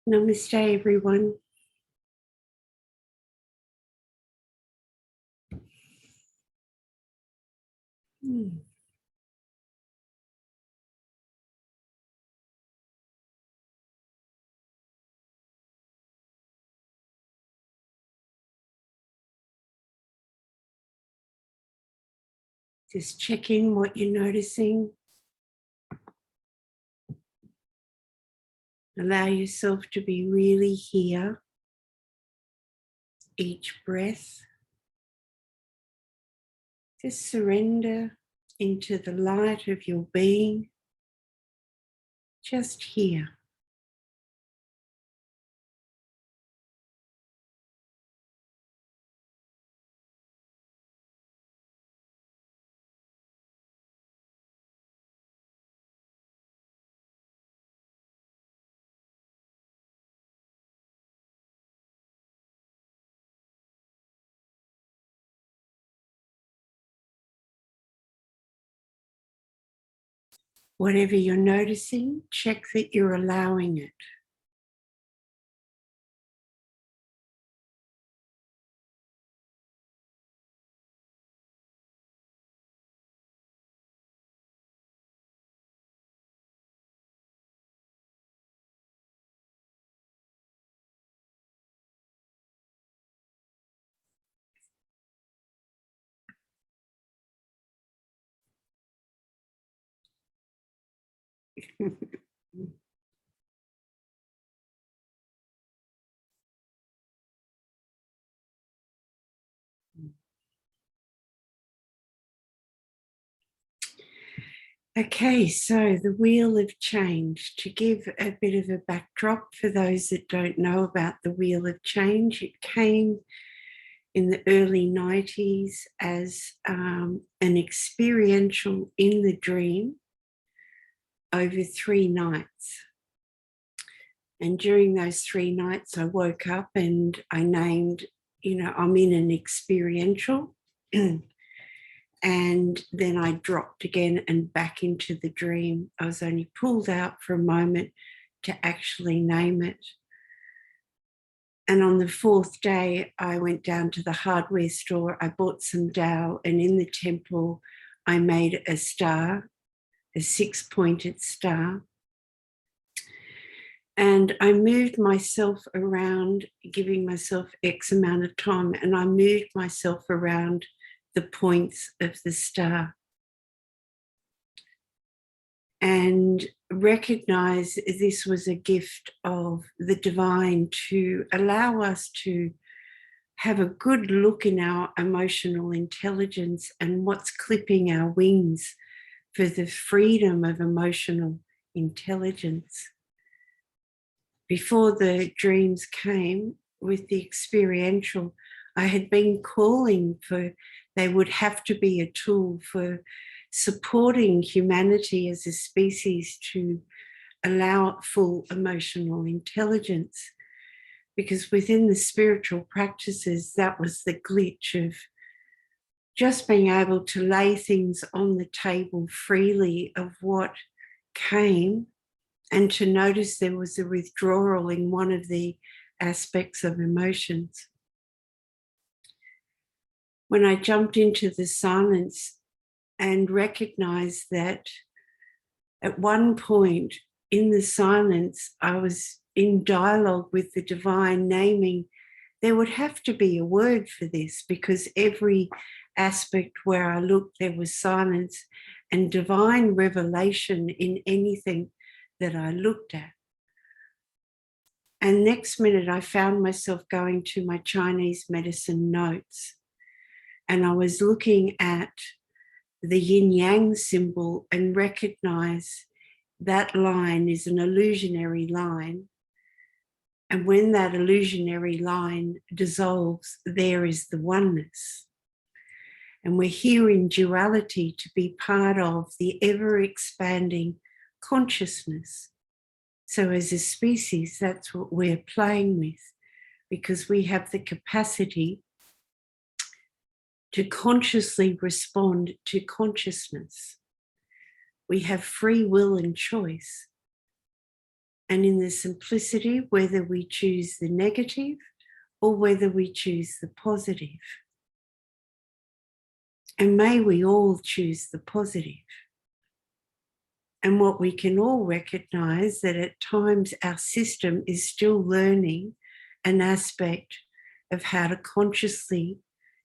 Namaste, everyone. Just checking what you're noticing. Allow yourself to be really here. Each breath. Just surrender into the light of your being. Just here. Whatever you're noticing, check that you're allowing it. Okay, so the Wheel of Change. To give a bit of a backdrop for those that don't know about the Wheel of Change, it came in the early 90s as an experiential in the dream over 3 nights. And during those 3 nights, I woke up and I named, I'm in an experiential. And then I dropped again and back into the dream. I was only pulled out for a moment to actually name it. And on the 4th day, I went down to the hardware store. I bought some dowel, and in the temple, I made a star, a 6-pointed star. And I moved myself around, giving myself X amount of time, and I moved myself around the points of the star. And recognize this was a gift of the divine to allow us to have a good look in our emotional intelligence and what's clipping our wings for the freedom of emotional intelligence. Before the dreams came with the experiential, I had been calling for, they would have to be a tool for supporting humanity as a species to allow full emotional intelligence. Because within the spiritual practices, that was the glitch of just being able to lay things on the table freely of what came, and to notice there was a withdrawal in one of the aspects of emotions. When I jumped into the silence and recognized that at one point in the silence, I was in dialogue with the divine, naming there would have to be a word for this, because every aspect where I looked, there was silence and divine revelation in anything that I looked at. And next minute, I found myself going to my Chinese medicine notes, and I was looking at the yin-yang symbol and recognize that line is an illusionary line. And when that illusionary line dissolves, there is the oneness. And we're here in duality to be part of the ever-expanding consciousness. So as a species, that's what we're playing with, because we have the capacity to consciously respond to consciousness. We have free will and choice. and in the simplicity, whether we choose the negative or whether we choose the positive. And may we all choose the positive. And what we can all recognize that at times our system is still learning an aspect of how to consciously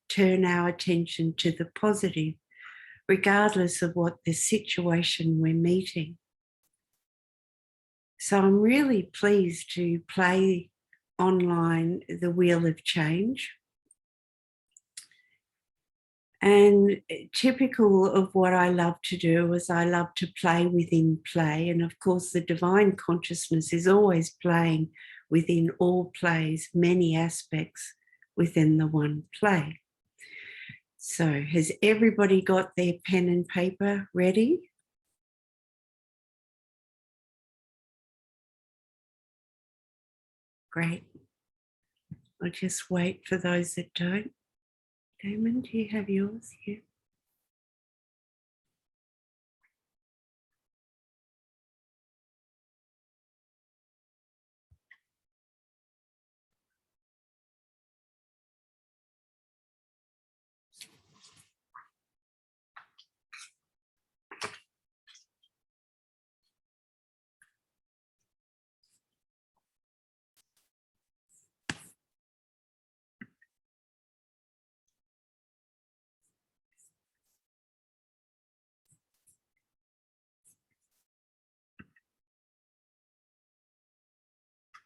turn our attention to the positive, regardless of what the situation we're meeting. So I'm really pleased to play online the Wheel of Change. And typical of what I love to do is I love to play within play. And of course, the divine consciousness is always playing within all plays, many aspects within the one play. So has everybody got their pen and paper ready? Great. I'll just wait for those that don't. Damon, do you have yours here?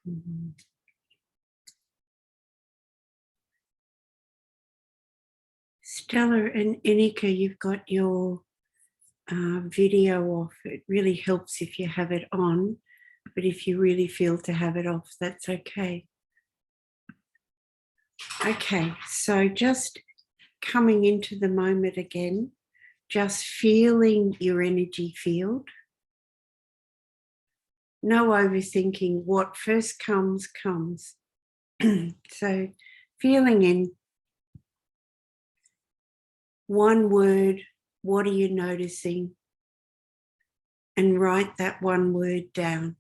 Mm-hmm. Stella and Inika, you've got your video off. It really helps if you have it on, but if you really feel to have it off, that's okay. Okay, so just coming into the moment again, just feeling your energy field. No overthinking, what first comes, comes. So feeling in one word, what are you noticing? And write that one word down.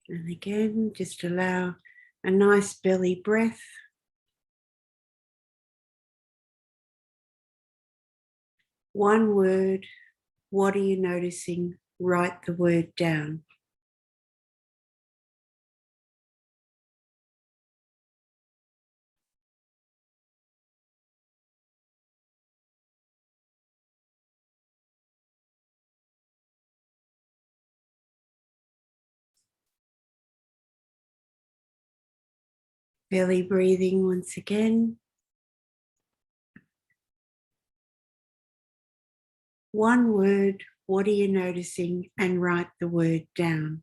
And again, just allow a nice belly breath. One word, what are you noticing? Write the word down. Belly breathing once again. One word, what are you noticing? And write the word down.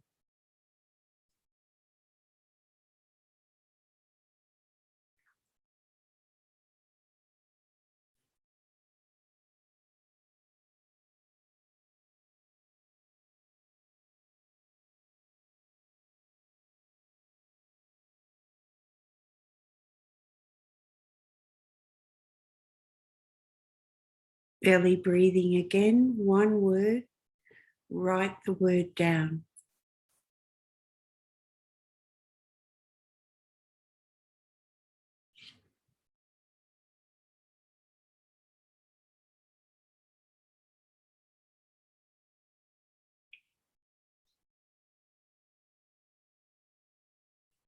Belly breathing again. One word, write the word down.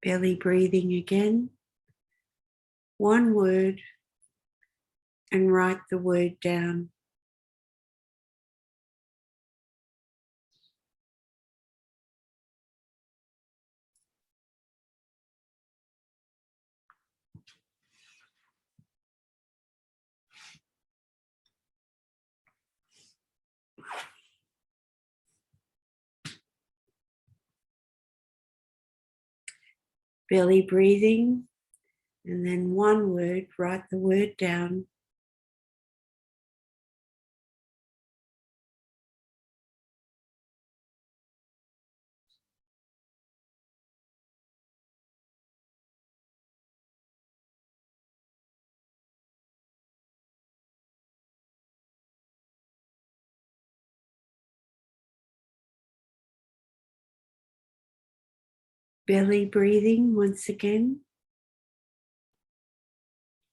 Belly breathing again. One word, and write the word down. Belly breathing, and then one word, write the word down. belly breathing once again,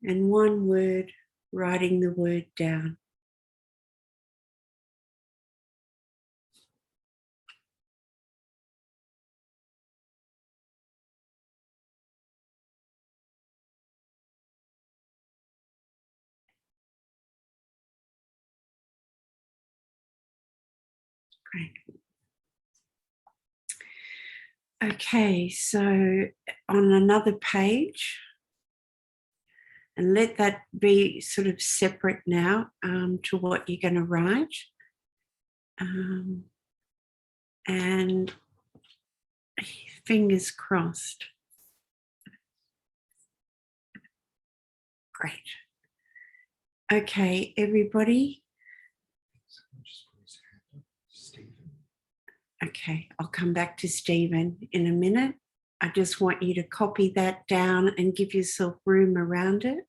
and one word, writing the word down. Great. Okay, so on another page, and let that be sort of separate now to what you're going to write. And fingers crossed. Great. Okay, everybody. Okay, I'll come back to Stephen in a minute. I just want you to copy that down and give yourself room around it.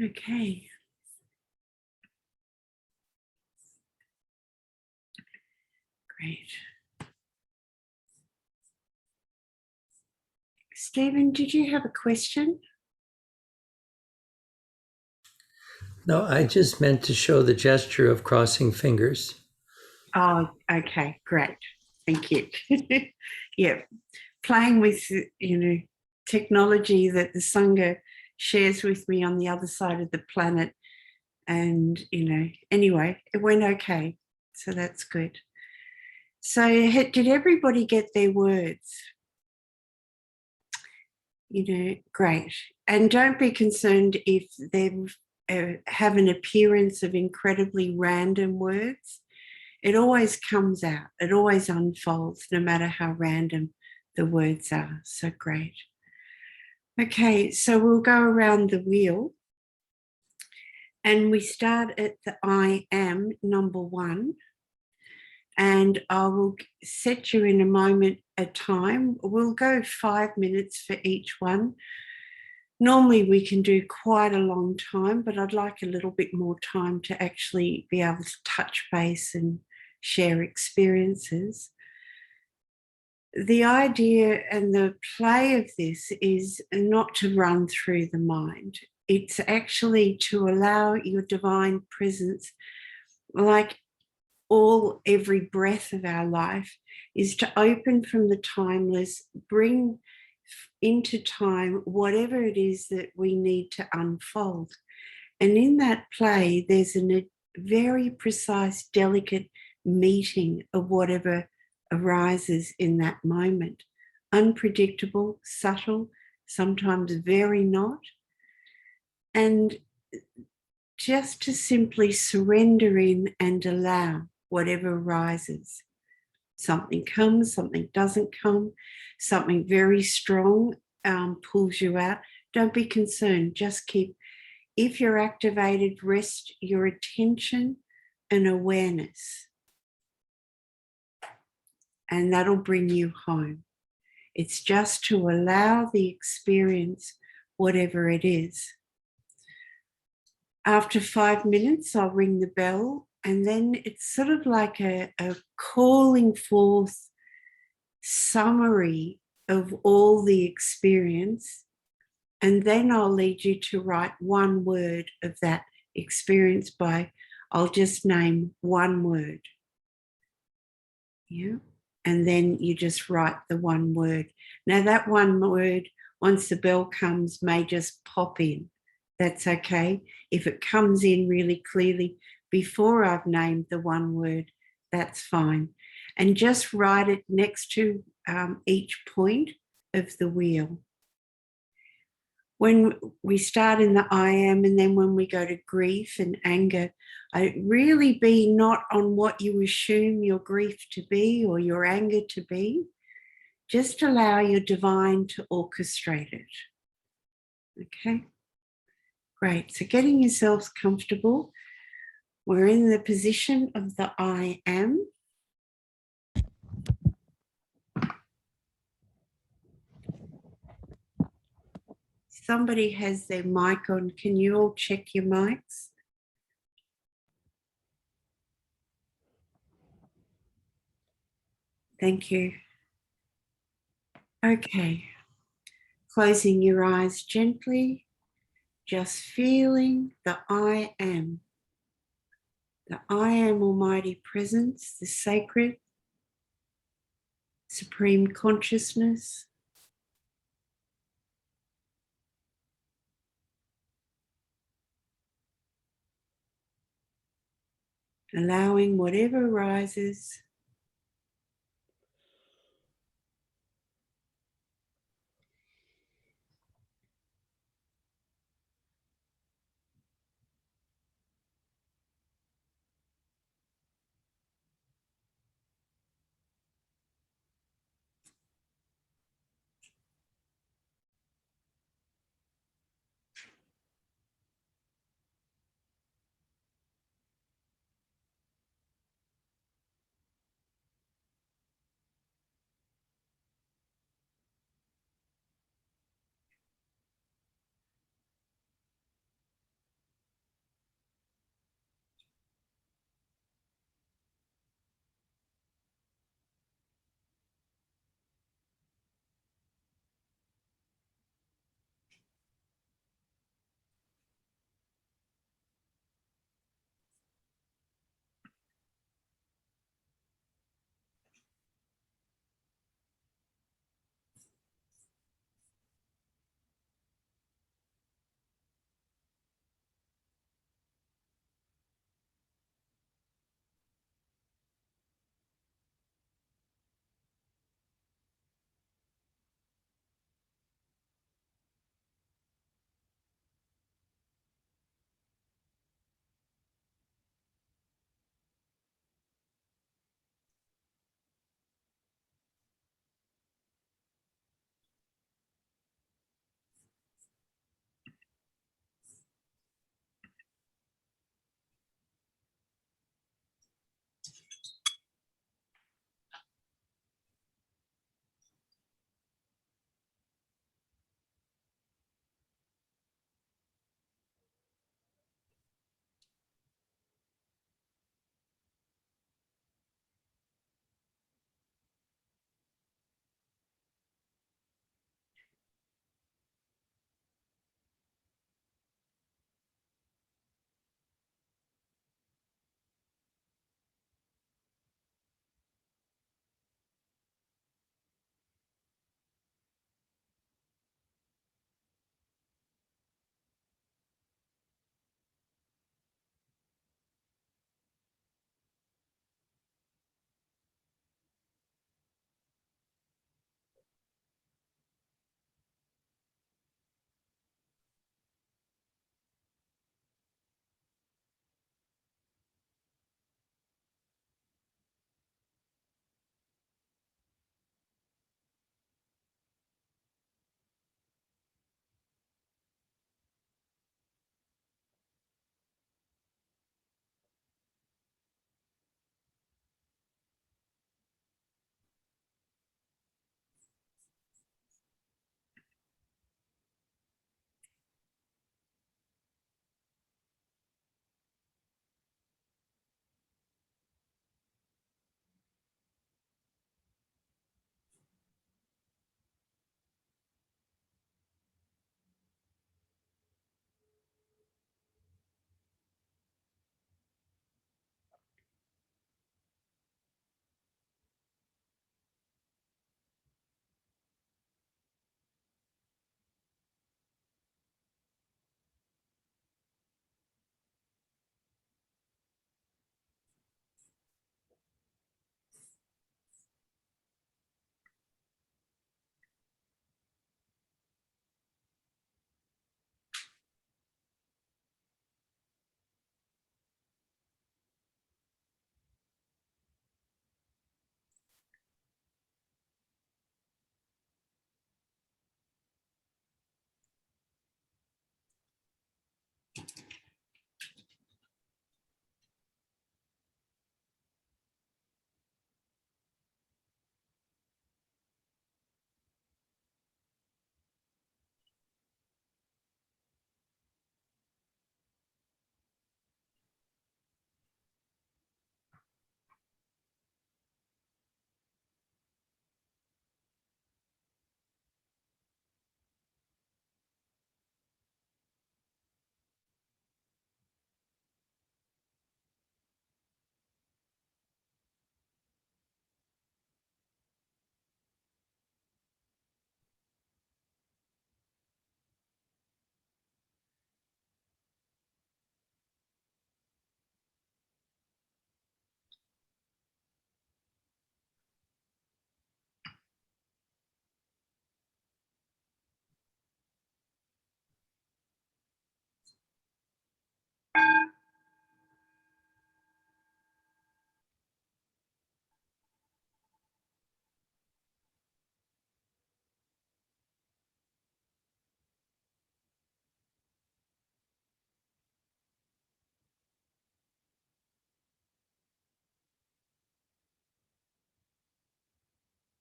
Okay. Great. Stephen, did you have a question? No, I just meant to show the gesture of crossing fingers. Oh, okay, great. Thank you. Yeah, playing with, technology that the Sangha shares with me on the other side of the planet. And, anyway, it went okay. So that's good. So did everybody get their words? Great. And don't be concerned if they have an appearance of incredibly random words. It always comes out. It always unfolds, no matter how random the words are. So great. Okay, so we'll go around the wheel. And we start at the I am, number 1. And I will set you in a moment a time. We'll go 5 minutes for each one. Normally we can do quite a long time, but I'd like a little bit more time to actually be able to touch base and share experiences. The idea and the play of this is not to run through the mind. It's actually to allow your divine presence, like every breath of our life, is to open from the timeless, bring into time whatever it is that we need to unfold. And in that play, there's a very precise, delicate meeting of whatever arises in that moment. Unpredictable, subtle, sometimes very not. And just to simply surrender in and allow whatever arises. Something comes, something doesn't come, something very strong pulls you out. Don't be concerned. Just keep, if you're activated, rest your attention and awareness, and that'll bring you home. It's just to allow the experience, whatever it is. After 5 minutes, I'll ring the bell, and then it's sort of like a calling forth summary of all the experience. And then I'll lead you to write one word of that experience by, I'll just name one word. Yeah. And then you just write the one word. Now, that one word, once the bell comes, may just pop in. That's okay. If it comes in really clearly before I've named the one word, that's fine. And just write it next to each point of the wheel. When we start in the I am, and then when we go to grief and anger, I really be not on what you assume your grief to be or your anger to be. Just allow your divine to orchestrate it. Okay? Great. So getting yourselves comfortable. We're in the position of the I am. Somebody has their mic on. Can you all check your mics? Thank you. Okay. Closing your eyes gently, just feeling the I am. The I am Almighty Presence, the sacred, supreme consciousness. Allowing whatever arises.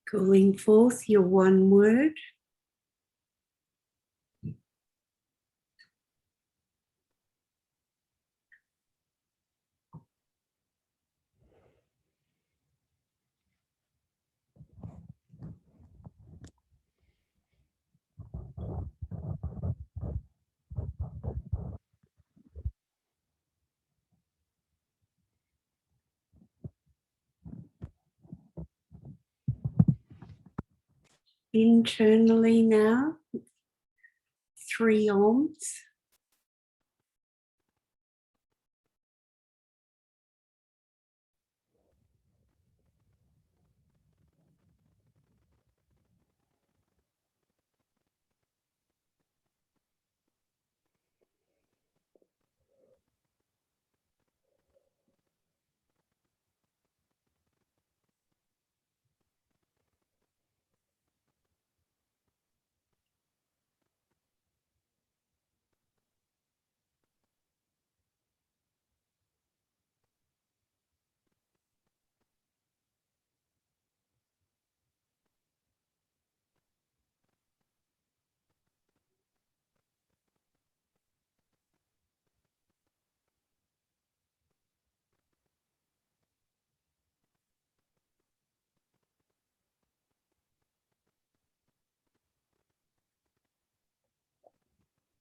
Calling forth your one word. Internally now, 3 ohms.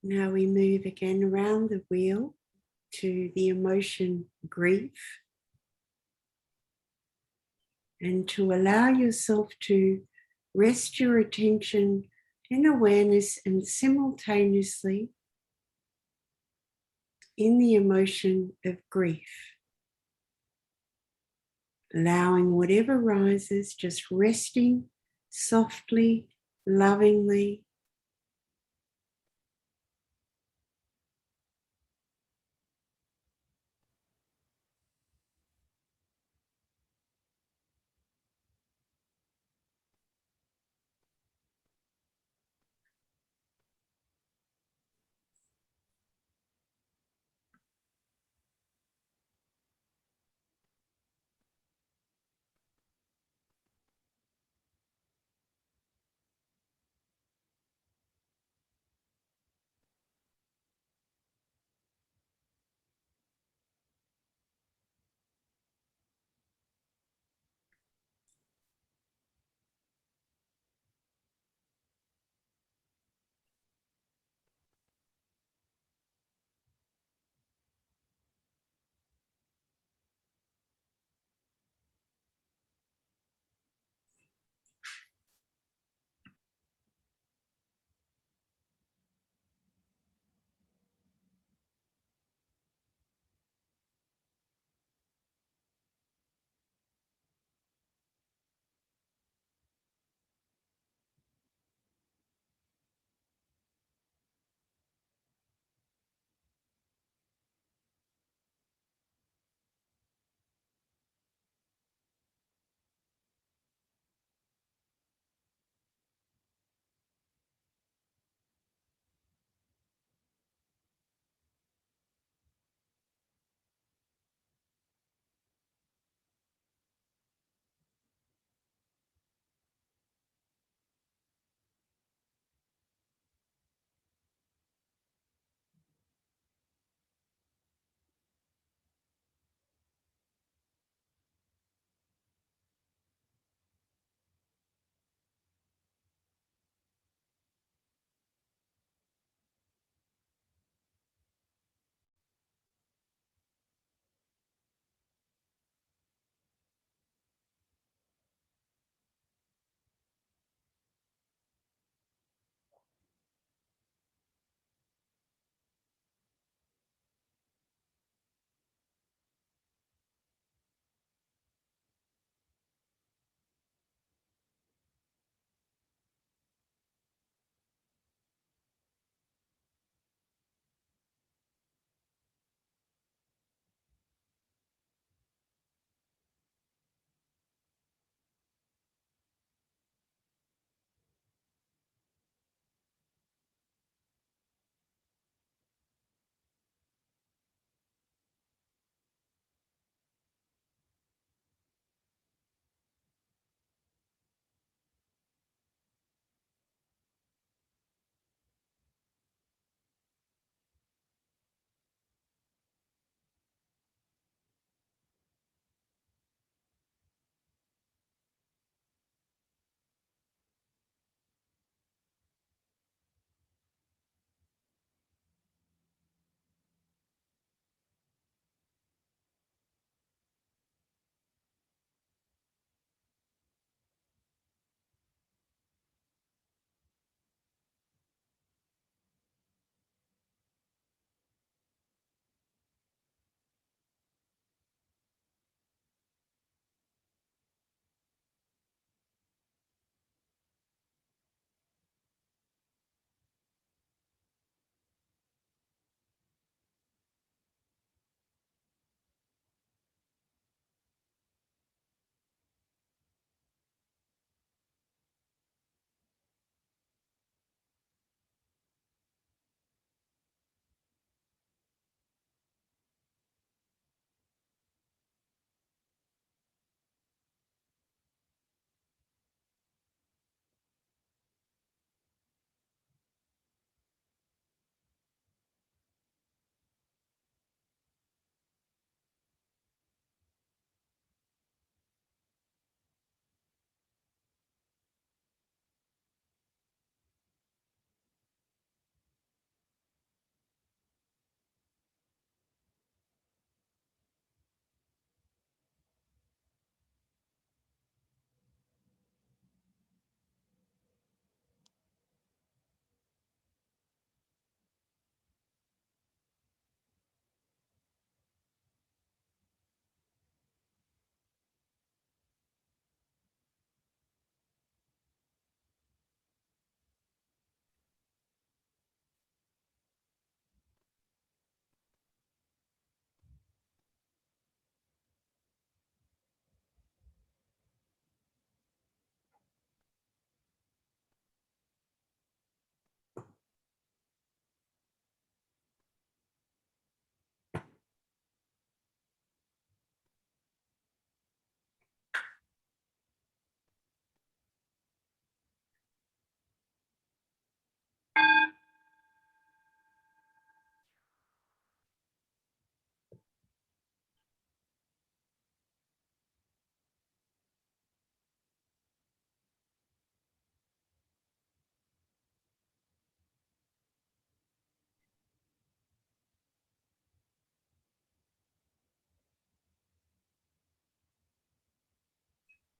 Now we move again around the wheel to the emotion grief, and to allow yourself to rest your attention in awareness and simultaneously in the emotion of grief. Allowing whatever rises, just resting softly, lovingly.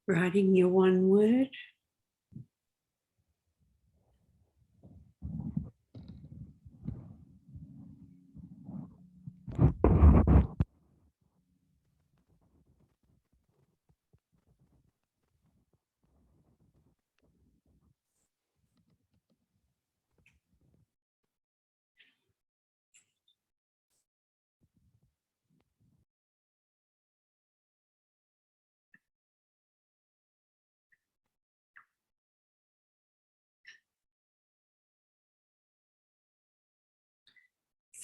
Writing your one word.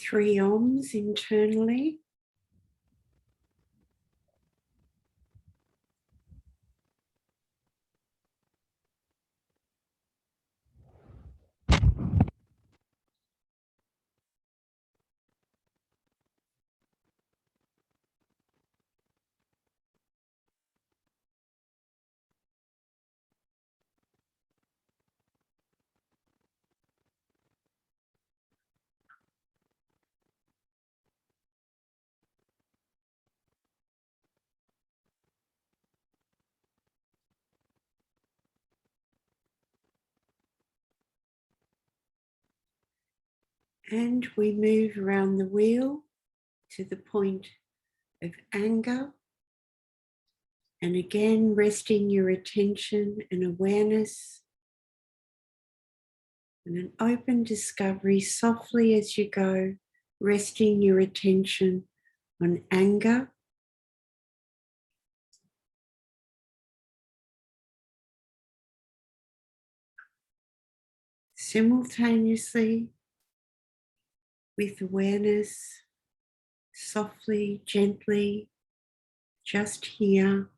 Three oms internally. And we move around the wheel to the point of anger. And again, resting your attention and awareness and an open discovery softly as you go, resting your attention on anger. Simultaneously with awareness, softly, gently, just here.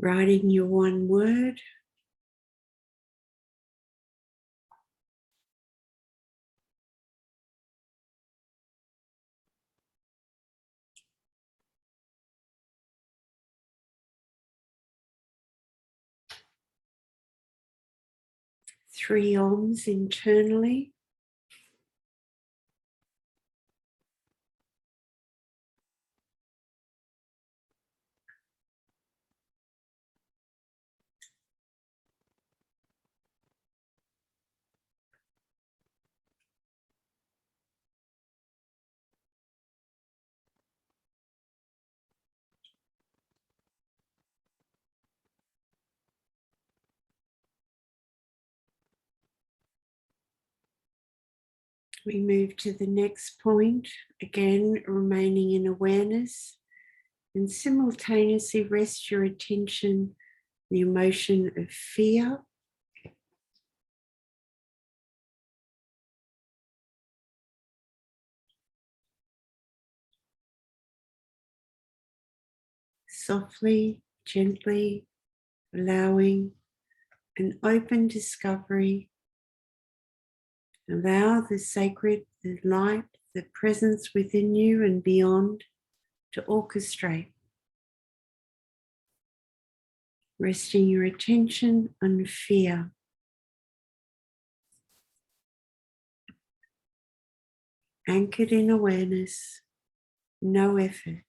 writing your one word, three OMs internally, we move to the next point, again remaining in awareness, and simultaneously rest your attention, the emotion of fear, softly, gently, allowing an open discovery. Allow the sacred, the light, the presence within you and beyond to orchestrate, resting your attention on fear, anchored in awareness, no effort.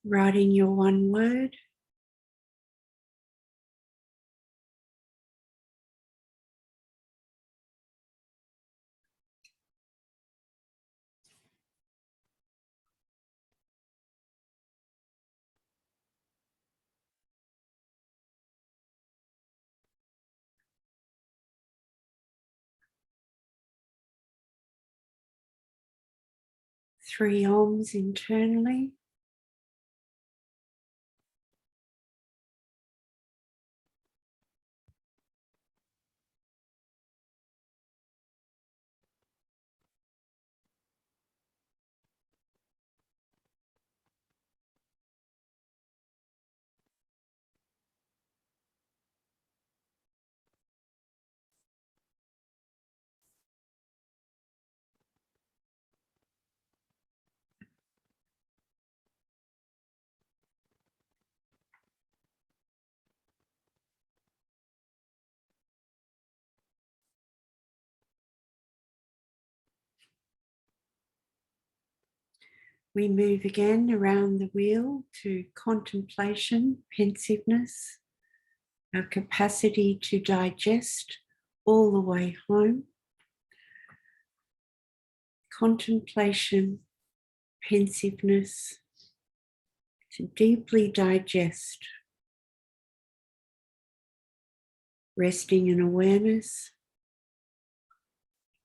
writing your one word. Three ohms internally. We move again around the wheel to contemplation, pensiveness, our capacity to digest all the way home. Contemplation, pensiveness, to deeply digest, resting in awareness,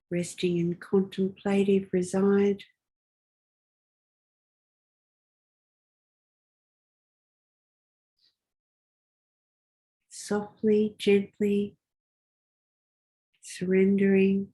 resting in contemplative reside. Softly, gently, surrendering.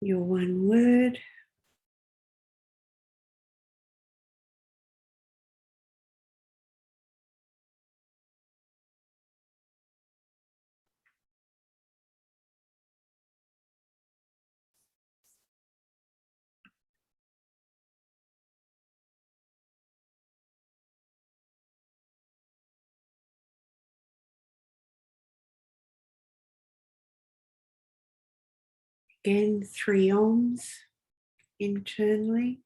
your one word. Again, 3 ohms internally.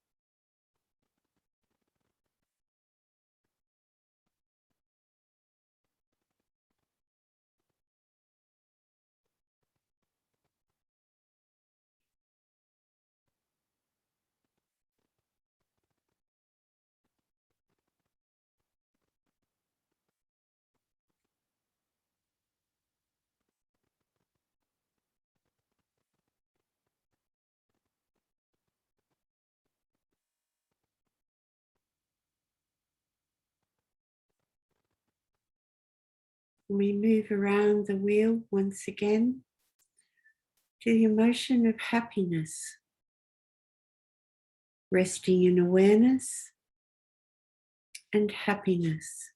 We move around the wheel once again to the emotion of happiness, resting in awareness and happiness.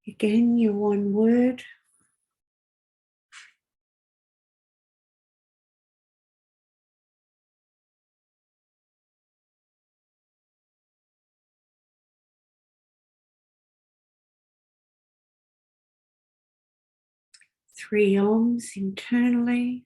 Again, your one word. Three oms internally.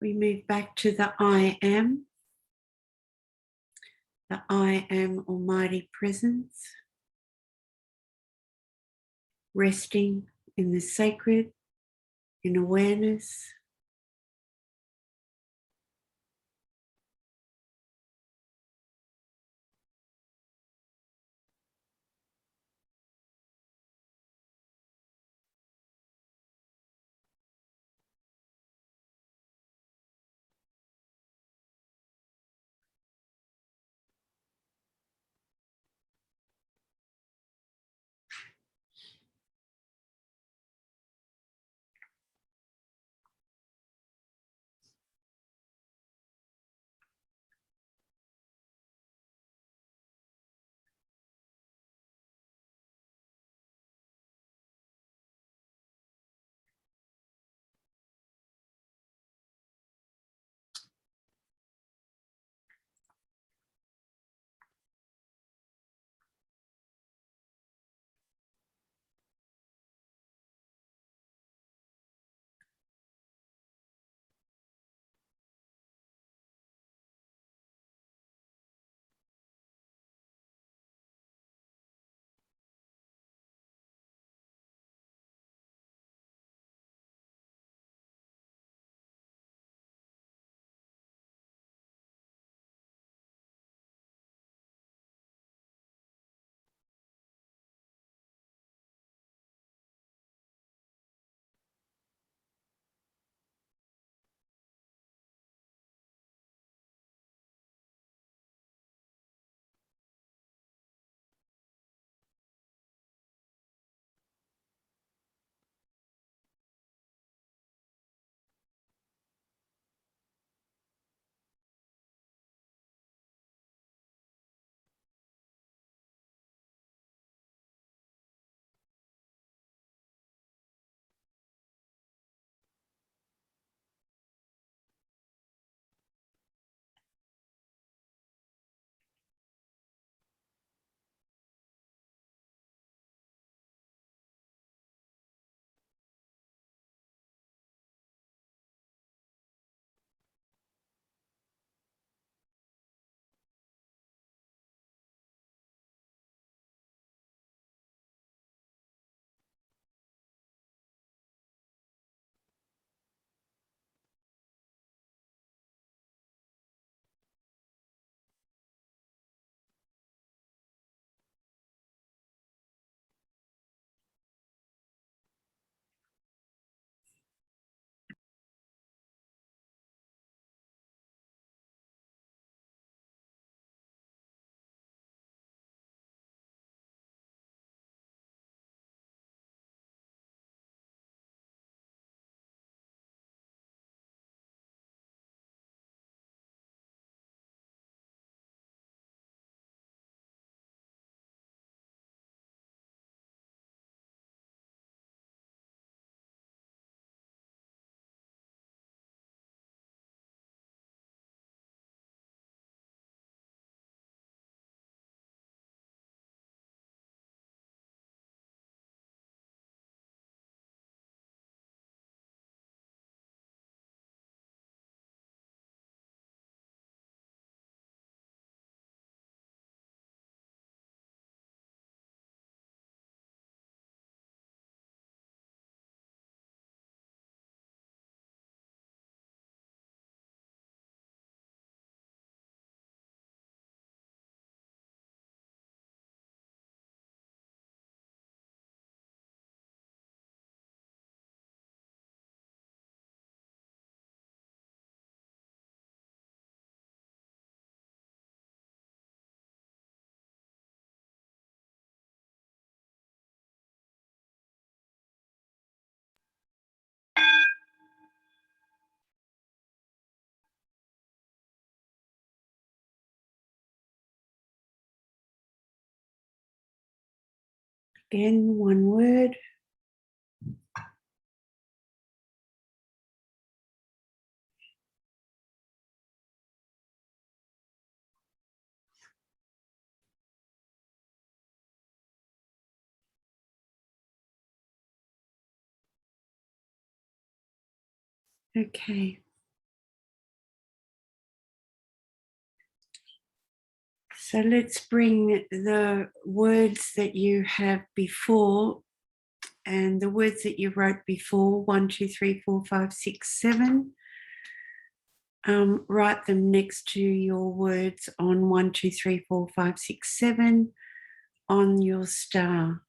We move back to the I am Almighty Presence, resting in the sacred, in awareness. Again, one word. Okay. So let's bring the words that you have before and the words that you wrote before 1, 2, 3, 4, 5, 6, 7. Write them next to your words on 1, 2, 3, 4, 5, 6, 7 on your star.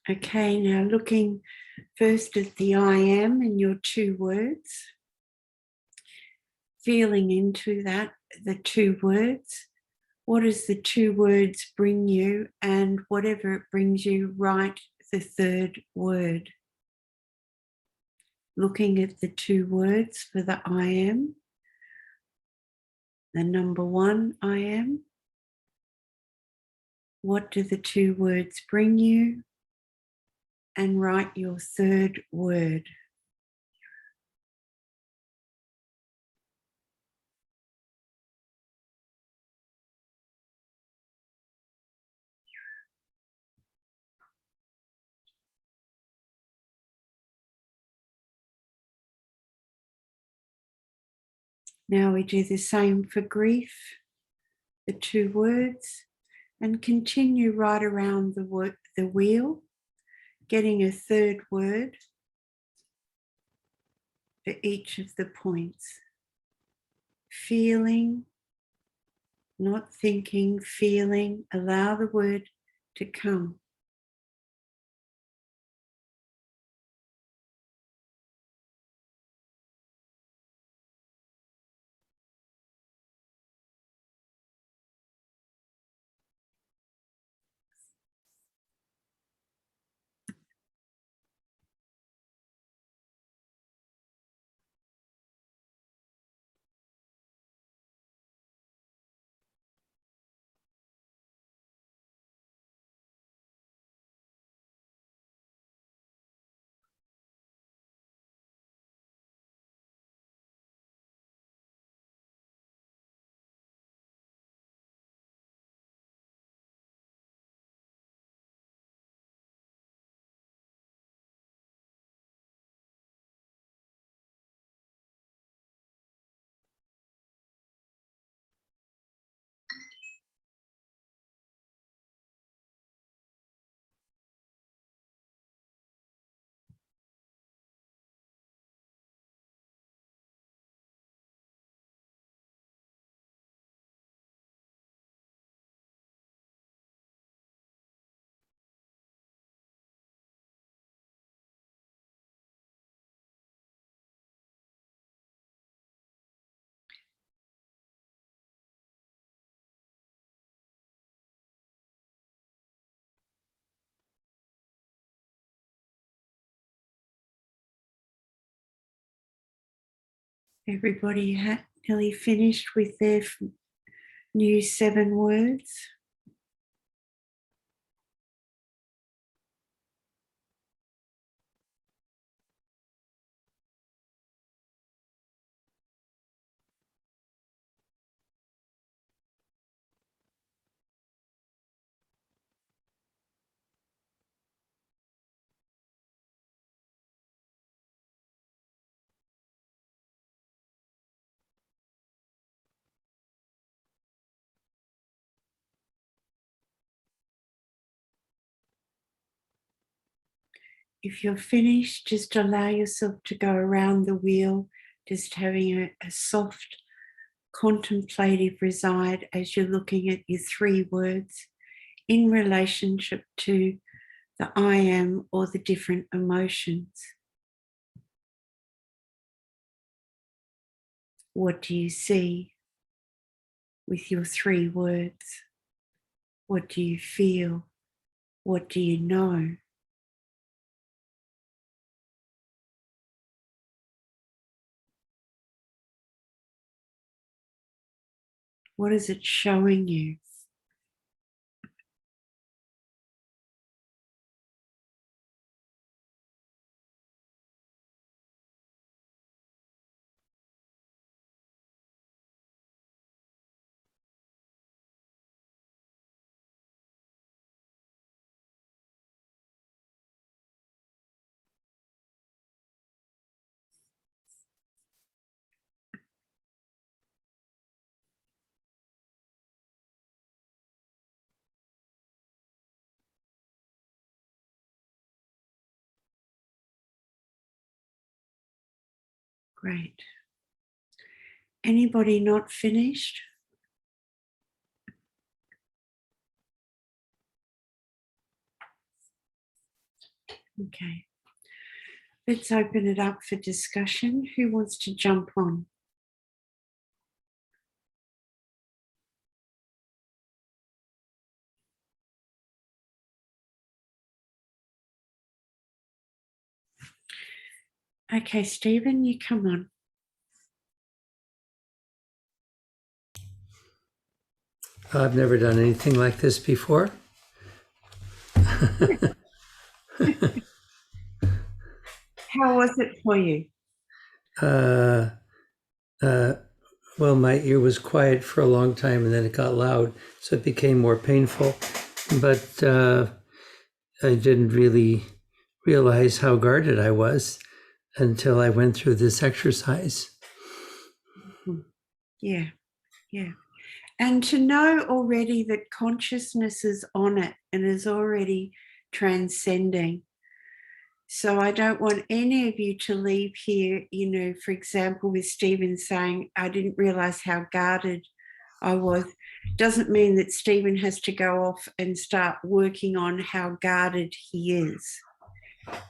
Okay, now looking first at the I am in your 2 words, feeling into that, the 2 words. What does the 2 words bring you? And whatever it brings you, write the 3rd word. Looking at the 2 words for the I am, the number 1 I am. What do the 2 words bring you? And write your 3rd word. Now we do the same for grief, the 2 words, and continue right around the wheel, getting a 3rd word for each of the points. Feeling, not thinking, feeling, allow the word to come. Everybody nearly finished with their new 7 words. If you're finished, just allow yourself to go around the wheel, just having a soft contemplative reside as you're looking at your 3 words in relationship to the I am or the different emotions. What do you see with your 3 words? What do you feel? What do you know? What is it showing you? Great. Anybody not finished? Okay. Let's open it up for discussion. Who wants to jump on? Okay, Stephen, you come on. I've never done anything like this before. How was it for you? uh, well, my ear was quiet for a long time and then it got loud, so it became more painful. But I didn't really realize how guarded I was until I went through this exercise. Yeah, yeah. And to know already that consciousness is on it and is already transcending. So I don't want any of you to leave here, for example, with Stephen saying, I didn't realize how guarded I was. Doesn't mean that Stephen has to go off and start working on how guarded he is.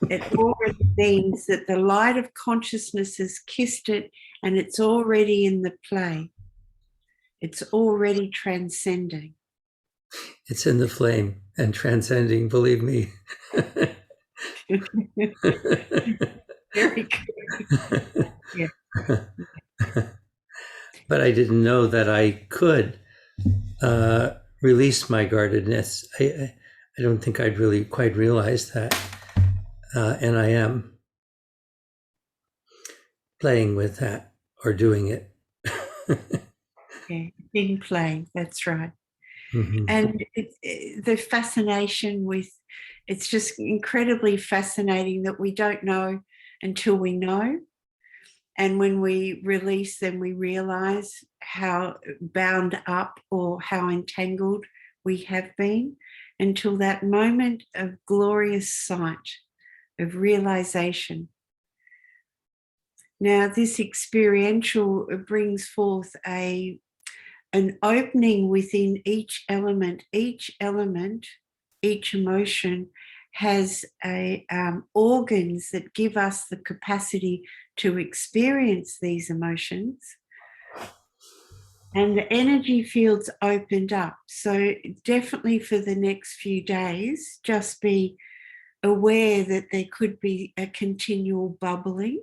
It already means that the light of consciousness has kissed it and it's already in the play. It's already transcending. It's in the flame and transcending, believe me. Very good. Yeah. But I didn't know that I could release my guardedness. I don't think I'd really quite realized that. And I am playing with that or doing it. Yeah, in play, that's right. Mm-hmm. And the fascination with, it's just incredibly fascinating that we don't know until we know. And when we release, then we realize how bound up or how entangled we have been until that moment of glorious sight, of realization. Now, this experiential brings forth an opening within each element. Each element, each emotion has organs that give us the capacity to experience these emotions. And the energy fields opened up. So definitely for the next few days, just be aware that there could be a continual bubbling,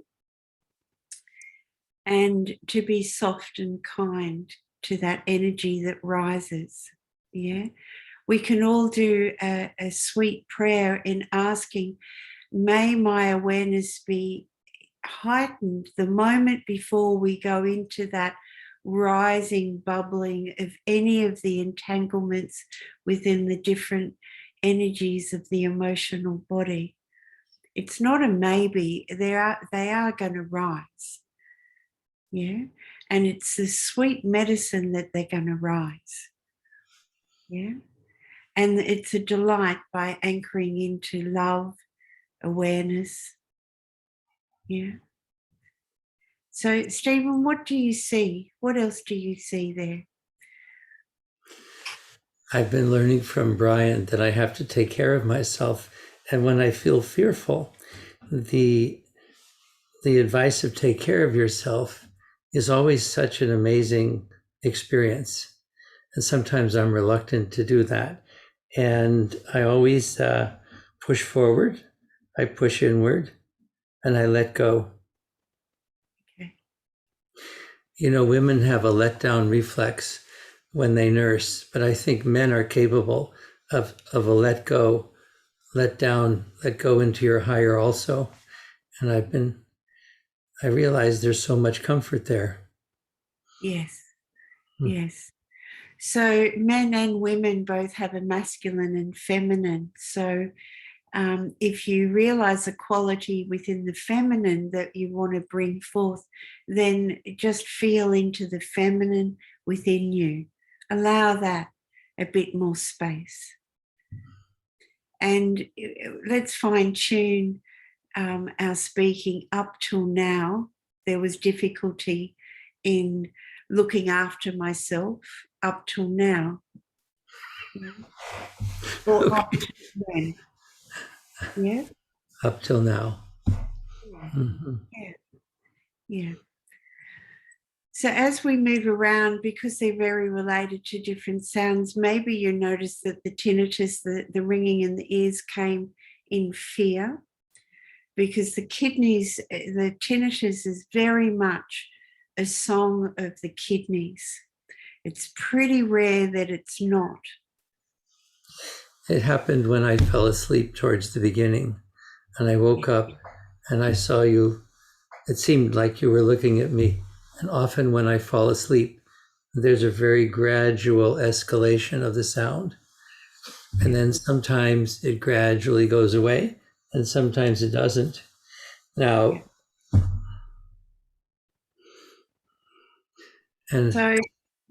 and to be soft and kind to that energy that rises. Yeah. We can all do a sweet prayer in asking, may my awareness be heightened the moment before we go into that rising, bubbling of any of the entanglements within the different energies of the emotional body. It's not a maybe, they are going to rise. Yeah. And it's the sweet medicine that they're going to rise. Yeah. And it's a delight by anchoring into love, awareness. Yeah. So, Stephen, what do you see? What else do you see there? I've been learning from Brian that I have to take care of myself. And when I feel fearful, the advice of take care of yourself is always such an amazing experience. And sometimes I'm reluctant to do that. And I always push forward, I push inward, and I let go. Okay. You know, women have a letdown reflex when they nurse, but I think men are capable of a let go, let down, let go into your higher also. And I realize there's so much comfort there. Yes. Yes. So men and women both have a masculine and feminine. So if you realize a quality within the feminine that you want to bring forth, then just feel into the feminine within you. Allow that a bit more space. And let's fine tune our speaking. Up till now, there was difficulty in looking after myself up till now. Or up Okay. to when. Yeah. Up till now. Yeah. Mm-hmm. Yeah. Yeah. So as we move around, because they're very related to different sounds, maybe you notice that the tinnitus, the ringing in the ears came in fear, because the kidneys, the tinnitus is very much a song of the kidneys. It's pretty rare that it's not. It happened when I fell asleep towards the beginning, and I woke up and I saw you. It seemed like you were looking at me. And often when I fall asleep, there's a very gradual escalation of the sound. And then sometimes it gradually goes away, and sometimes it doesn't. Now, and So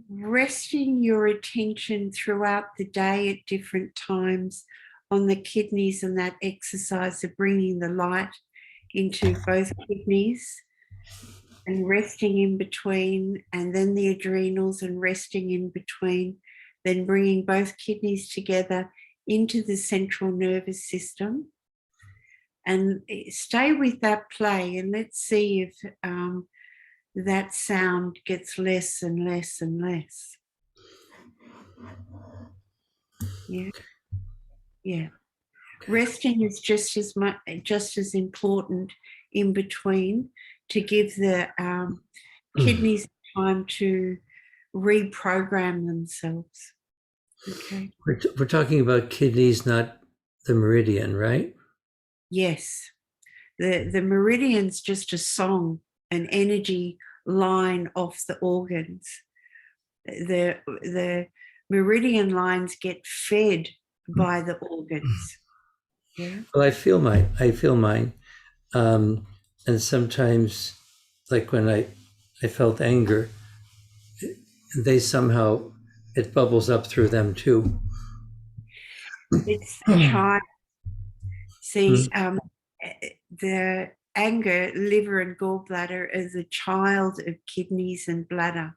resting your attention throughout the day at different times on the kidneys, and that exercise of bringing the light into both kidneys and resting in between, and then the adrenals and resting in between, then bringing both kidneys together into the central nervous system. And stay with that play, and let's see if that sound gets less and less and less. Yeah. Yeah. Resting is just as much, just as important in between, to give the kidneys time to reprogram themselves. Okay. we're talking about kidneys, not the meridian, right? Yes. The meridian's just a song, an energy line off the organs. The meridian lines get fed by the organs. Yeah. Well, I feel mine. And sometimes, like when I felt anger, they somehow, it bubbles up through them too. It's the child. See, the anger, liver and gallbladder is a child of kidneys and bladder.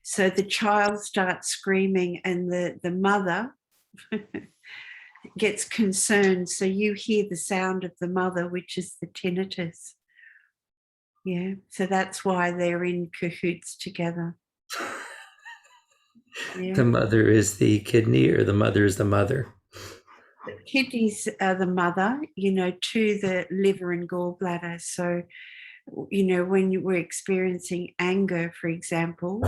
So the child starts screaming, and the mother gets concerned. So you hear the sound of the mother, which is the tinnitus. Yeah. So that's why they're in cahoots together. Yeah. The mother is the kidney, or the mother is the mother? The kidneys are the mother, to the liver and gallbladder. So, when we're experiencing anger, for example,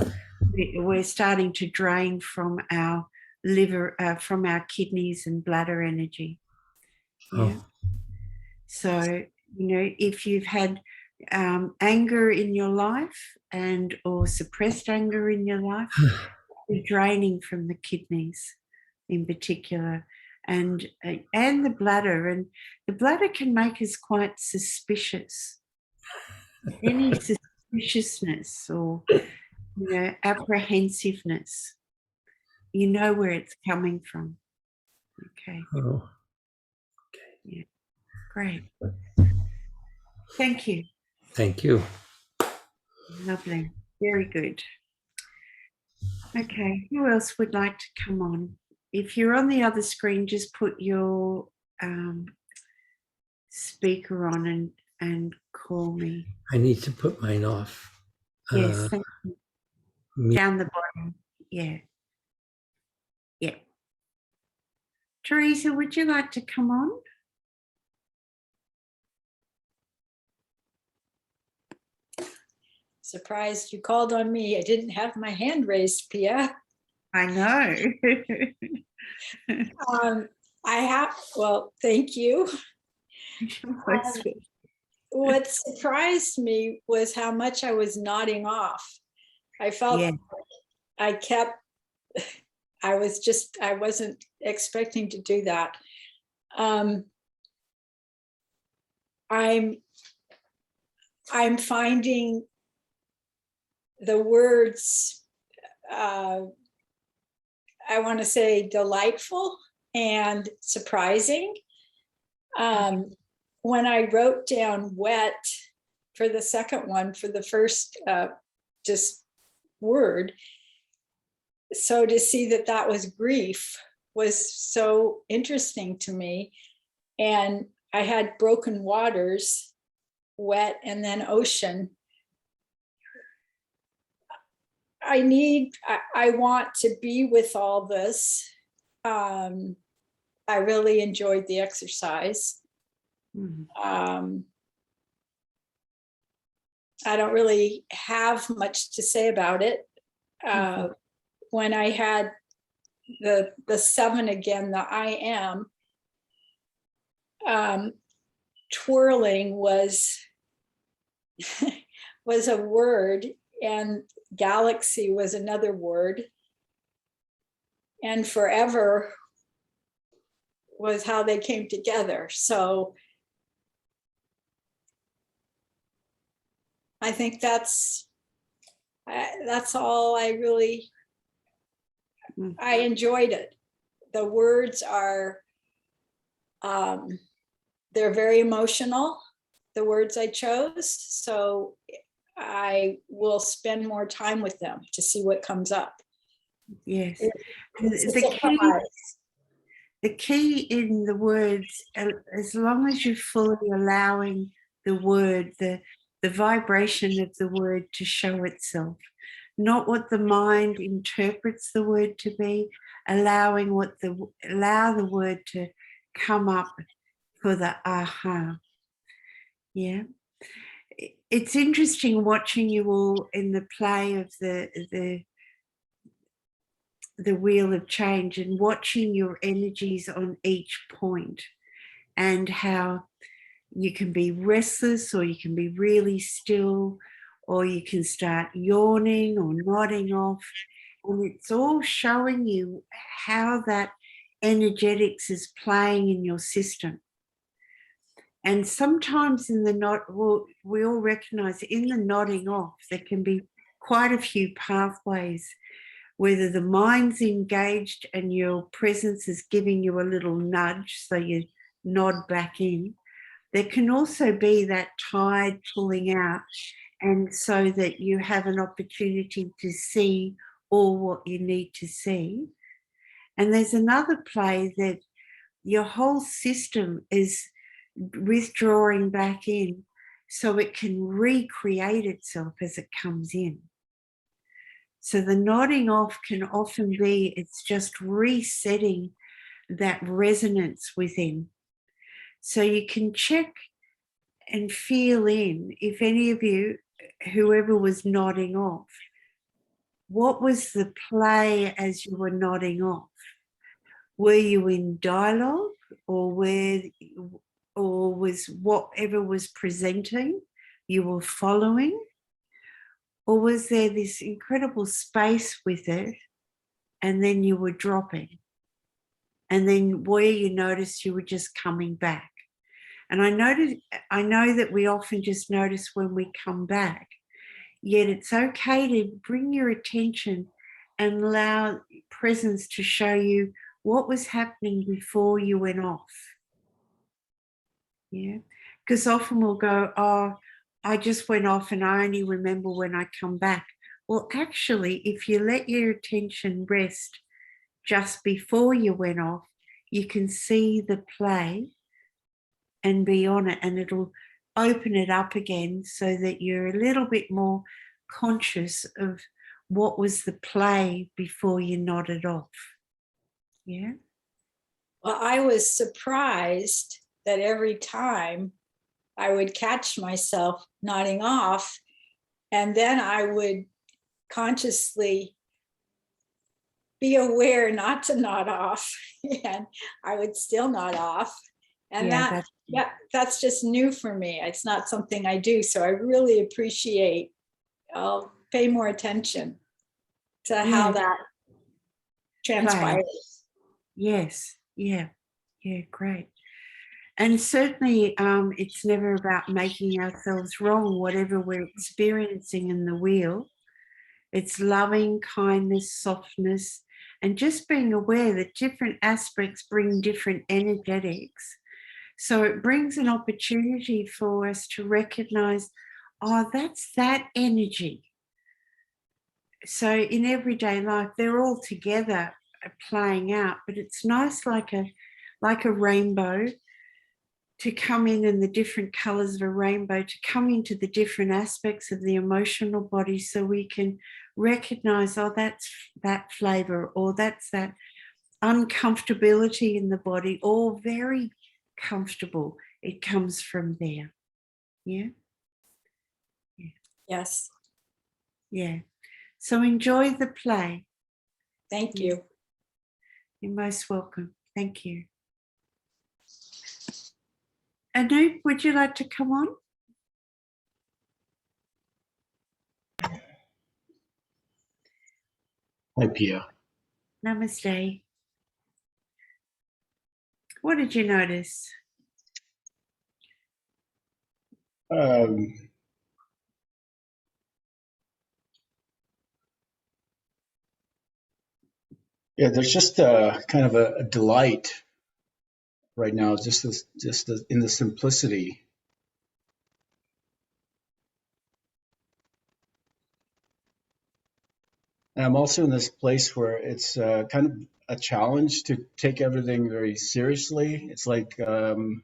we're starting to drain from our liver, from our kidneys and bladder energy. Yeah. Oh. So, if you've had anger in your life, or suppressed anger in your life, you're draining from the kidneys in particular, and the bladder. And the bladder can make us quite suspicious. Any suspiciousness or apprehensiveness, where it's coming from. Okay. Oh. Yeah. Great. Thank you. Thank you. Lovely. Very good. Okay, who else would like to come on? If you're on the other screen, just put your speaker on and call me. I need to put mine off. Yes, thank you. Down the bottom. Yeah. Yeah. Teresa, would you like to come on? Surprised you called on me. I didn't have my hand raised, Pia. I know. Well, thank you. What surprised me was how much I was nodding off. I felt I wasn't expecting to do that. I'm finding the words, I want to say, delightful and surprising. When I wrote down wet for the second one, for the first just word, so to see that was grief was so interesting to me. And I had broken waters, wet, and then ocean. I want to be with all this. I really enjoyed the exercise. I don't really have much to say about it. When I had the 7 again, the I am, twirling was a word, and galaxy was another word, and forever was how they came together. So I think that's all I really, I enjoyed it. The words are, they're very emotional, the words I chose. So I will spend more time with them to see what comes up. Yes. The key in the words, as long as you're fully allowing the word, the vibration of the word to show itself, not what the mind interprets the word to be, allow the word to come up for the aha. Yeah. It's interesting watching you all in the play of the wheel of change and watching your energies on each point, and how you can be restless, or you can be really still, or you can start yawning or nodding off. And it's all showing you how that energetics is playing in your system. And sometimes in the we all recognize in the nodding off, there can be quite a few pathways, whether the mind's engaged and your presence is giving you a little nudge, so you nod back in. There can also be that tide pulling out, and so that you have an opportunity to see all what you need to see. And there's another play that your whole system is withdrawing back in, so it can recreate itself as it comes in. So the nodding off can often be, it's just resetting that resonance within. So you can check and feel in, if any of you, whoever was nodding off, what was the play as you were nodding off? Were you in dialogue, or was whatever was presenting you were following? Or was there this incredible space with it, and then you were dropping? And then where you noticed you were just coming back. And I know that we often just notice when we come back, yet it's okay to bring your attention and allow presence to show you what was happening before you went off. Yeah. Because often we'll go, oh, I just went off and I only remember when I come back. Well, actually, if you let your attention rest just before you went off, you can see the play and be on it, and it'll open it up again so that you're a little bit more conscious of what was the play before you nodded off. Yeah. Well, I was surprised that every time I would catch myself nodding off, and then I would consciously be aware not to nod off, and I would still nod off. And that's just new for me. It's not something I do. So I really appreciate, I'll pay more attention to how that transpires. Yes. Yeah. Yeah. Great. And certainly it's never about making ourselves wrong, whatever we're experiencing in the wheel. It's loving, kindness, softness, and just being aware that different aspects bring different energetics. So it brings an opportunity for us to recognize, oh, that's that energy. So in everyday life, they're all together playing out, but it's nice like a rainbow to come in the different colors of a rainbow, to come into the different aspects of the emotional body so we can recognize, oh, that's that flavor, or that's that uncomfortability in the body, or very comfortable. It comes from there. Yeah. Yeah. Yes. Yeah. So enjoy the play. Thank you. You're most welcome. Thank you. Anoop, would you like to come on? Hi, Pia. Namaste. What did you notice? Yeah, there's just kind of a delight right now, in the simplicity. And I'm also in this place where it's kind of a challenge to take everything very seriously. It's like I've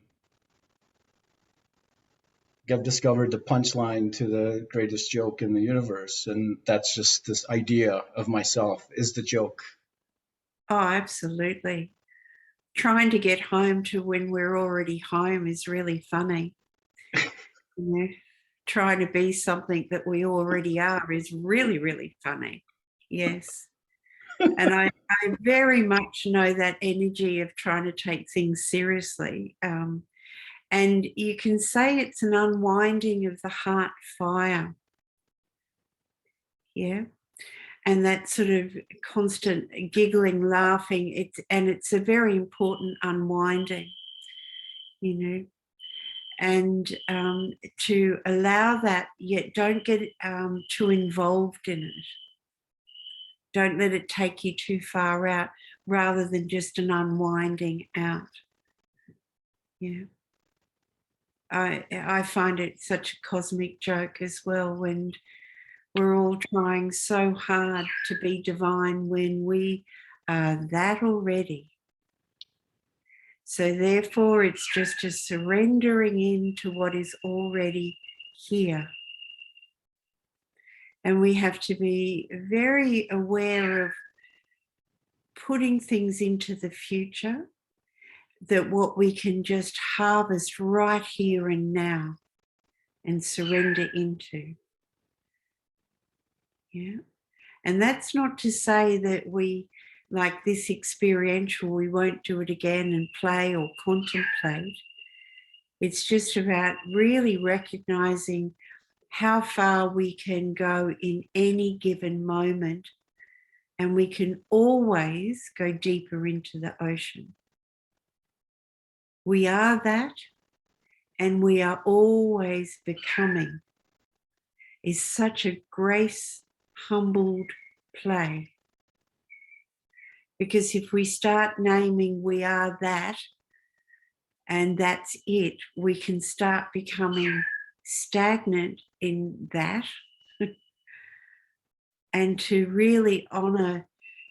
discovered the punchline to the greatest joke in the universe, and that's just this idea of myself is the joke. Oh, absolutely. Trying to get home to when we're already home is really funny. Trying to be something that we already are is really, really funny. Yes. And I very much know that energy of trying to take things seriously. And you can say it's an unwinding of the heart fire. Yeah. And that sort of constant giggling, laughing, it's a very important unwinding, and to allow that, yet don't get too involved in it. Don't let it take you too far out, rather than just an unwinding out. Yeah. I find it such a cosmic joke as well when we're all trying so hard to be divine when we are that already. So therefore, it's just a surrendering into what is already here. And we have to be very aware of putting things into the future, that what we can just harvest right here and now and surrender into. Yeah. And that's not to say that we, like this experiential, we won't do it again and play or contemplate. It's just about really recognizing how far we can go in any given moment, and we can always go deeper into the ocean. We are that, and we are always becoming. Is such a grace humbled play. Because if we start naming we are that, and that's it. We can start becoming stagnant in that and to really honor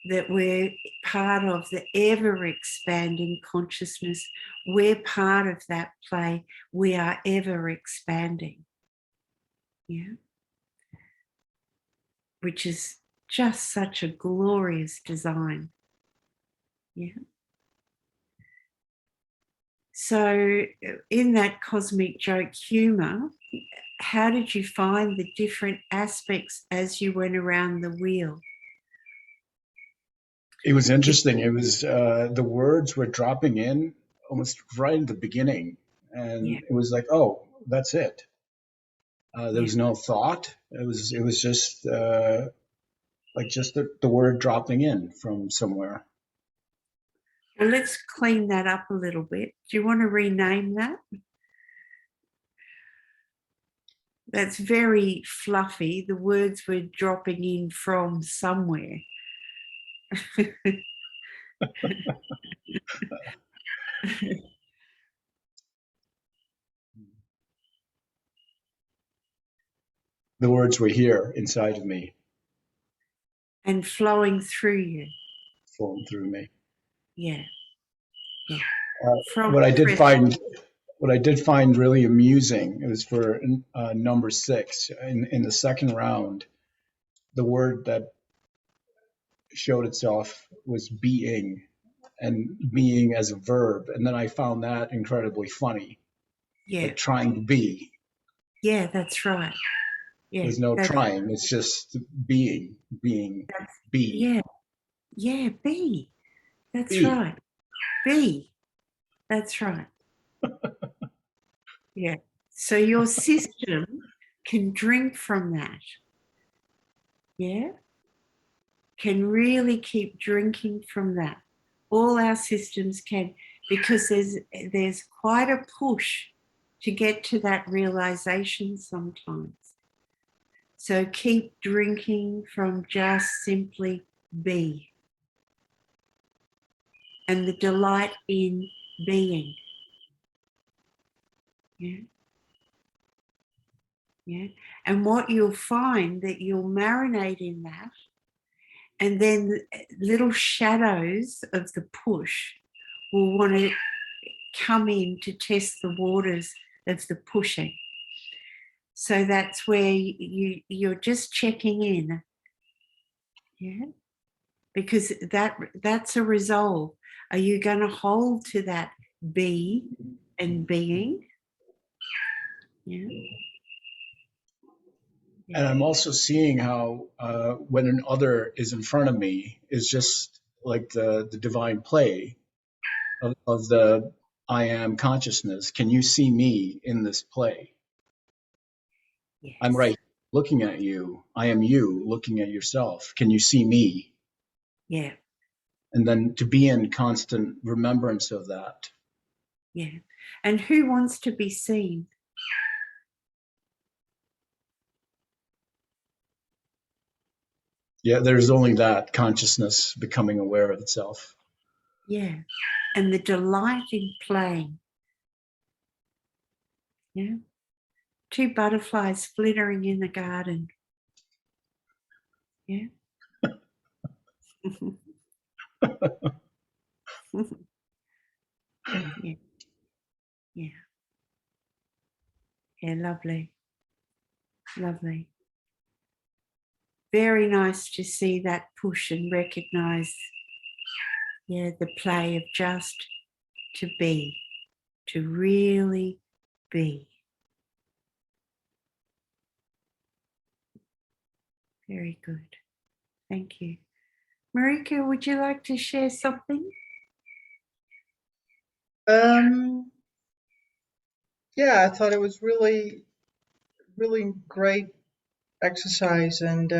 that we're part of the ever expanding consciousness. We're part of that play. We are ever expanding. Yeah. Which is just such a glorious design. Yeah. So, in that cosmic joke humor, how did you find the different aspects as you went around the wheel? It was interesting. It was the words were dropping in almost right at the beginning, Yeah, and it was like, oh, that's it. There yeah. was no thought. It was just like just the word dropping in from somewhere. Well, let's clean that up a little bit. Do you want to rename that? That's very fluffy. The words were dropping in from somewhere. The words were here inside of me, And flowing through you. flowing through me. Yeah, yeah. Uh, From what I the did present. find, what I did find really amusing, it was for number 6 in the second round. The word that showed itself was being, and being as a verb, and then I found that incredibly funny, Yeah, like trying to be. yeah, that's right. Yeah, There's no that's trying, it's just being, that's be, yeah, yeah, be. That's be. right. Be. That's right. Yeah. So your system can drink from that. Yeah. Can really keep drinking from that. All our systems can, because there's quite a push to get to that realization sometimes. So keep drinking from just simply be and the delight in being. Yeah. Yeah. And what you'll find that you'll marinate in that, and then little shadows of the push will want to come in to test the waters of the pushing. So that's where you're just checking in. Yeah. Because that's a resolve. Are you going to hold to that be and being? Yeah. And Yeah. I'm also seeing how when an other is in front of me is just like the divine play of the I am consciousness. Can you see me in this play? I'm Yes. right looking at you. I am you looking at yourself. Can you see me? Yeah. And then to be in constant remembrance of that. Yeah. And who wants to be seen? Yeah, there's only that consciousness becoming aware of itself. Yeah. And the delight in playing. Yeah. Two butterflies flittering in the garden. Yeah. Yeah. Yeah. Yeah. Lovely. Lovely. Very nice to see that push and recognize, yeah, the play of just to be, to really be. Very good. Thank you. Marika, would you like to share something? Um, yeah, I thought it was really, really great exercise, and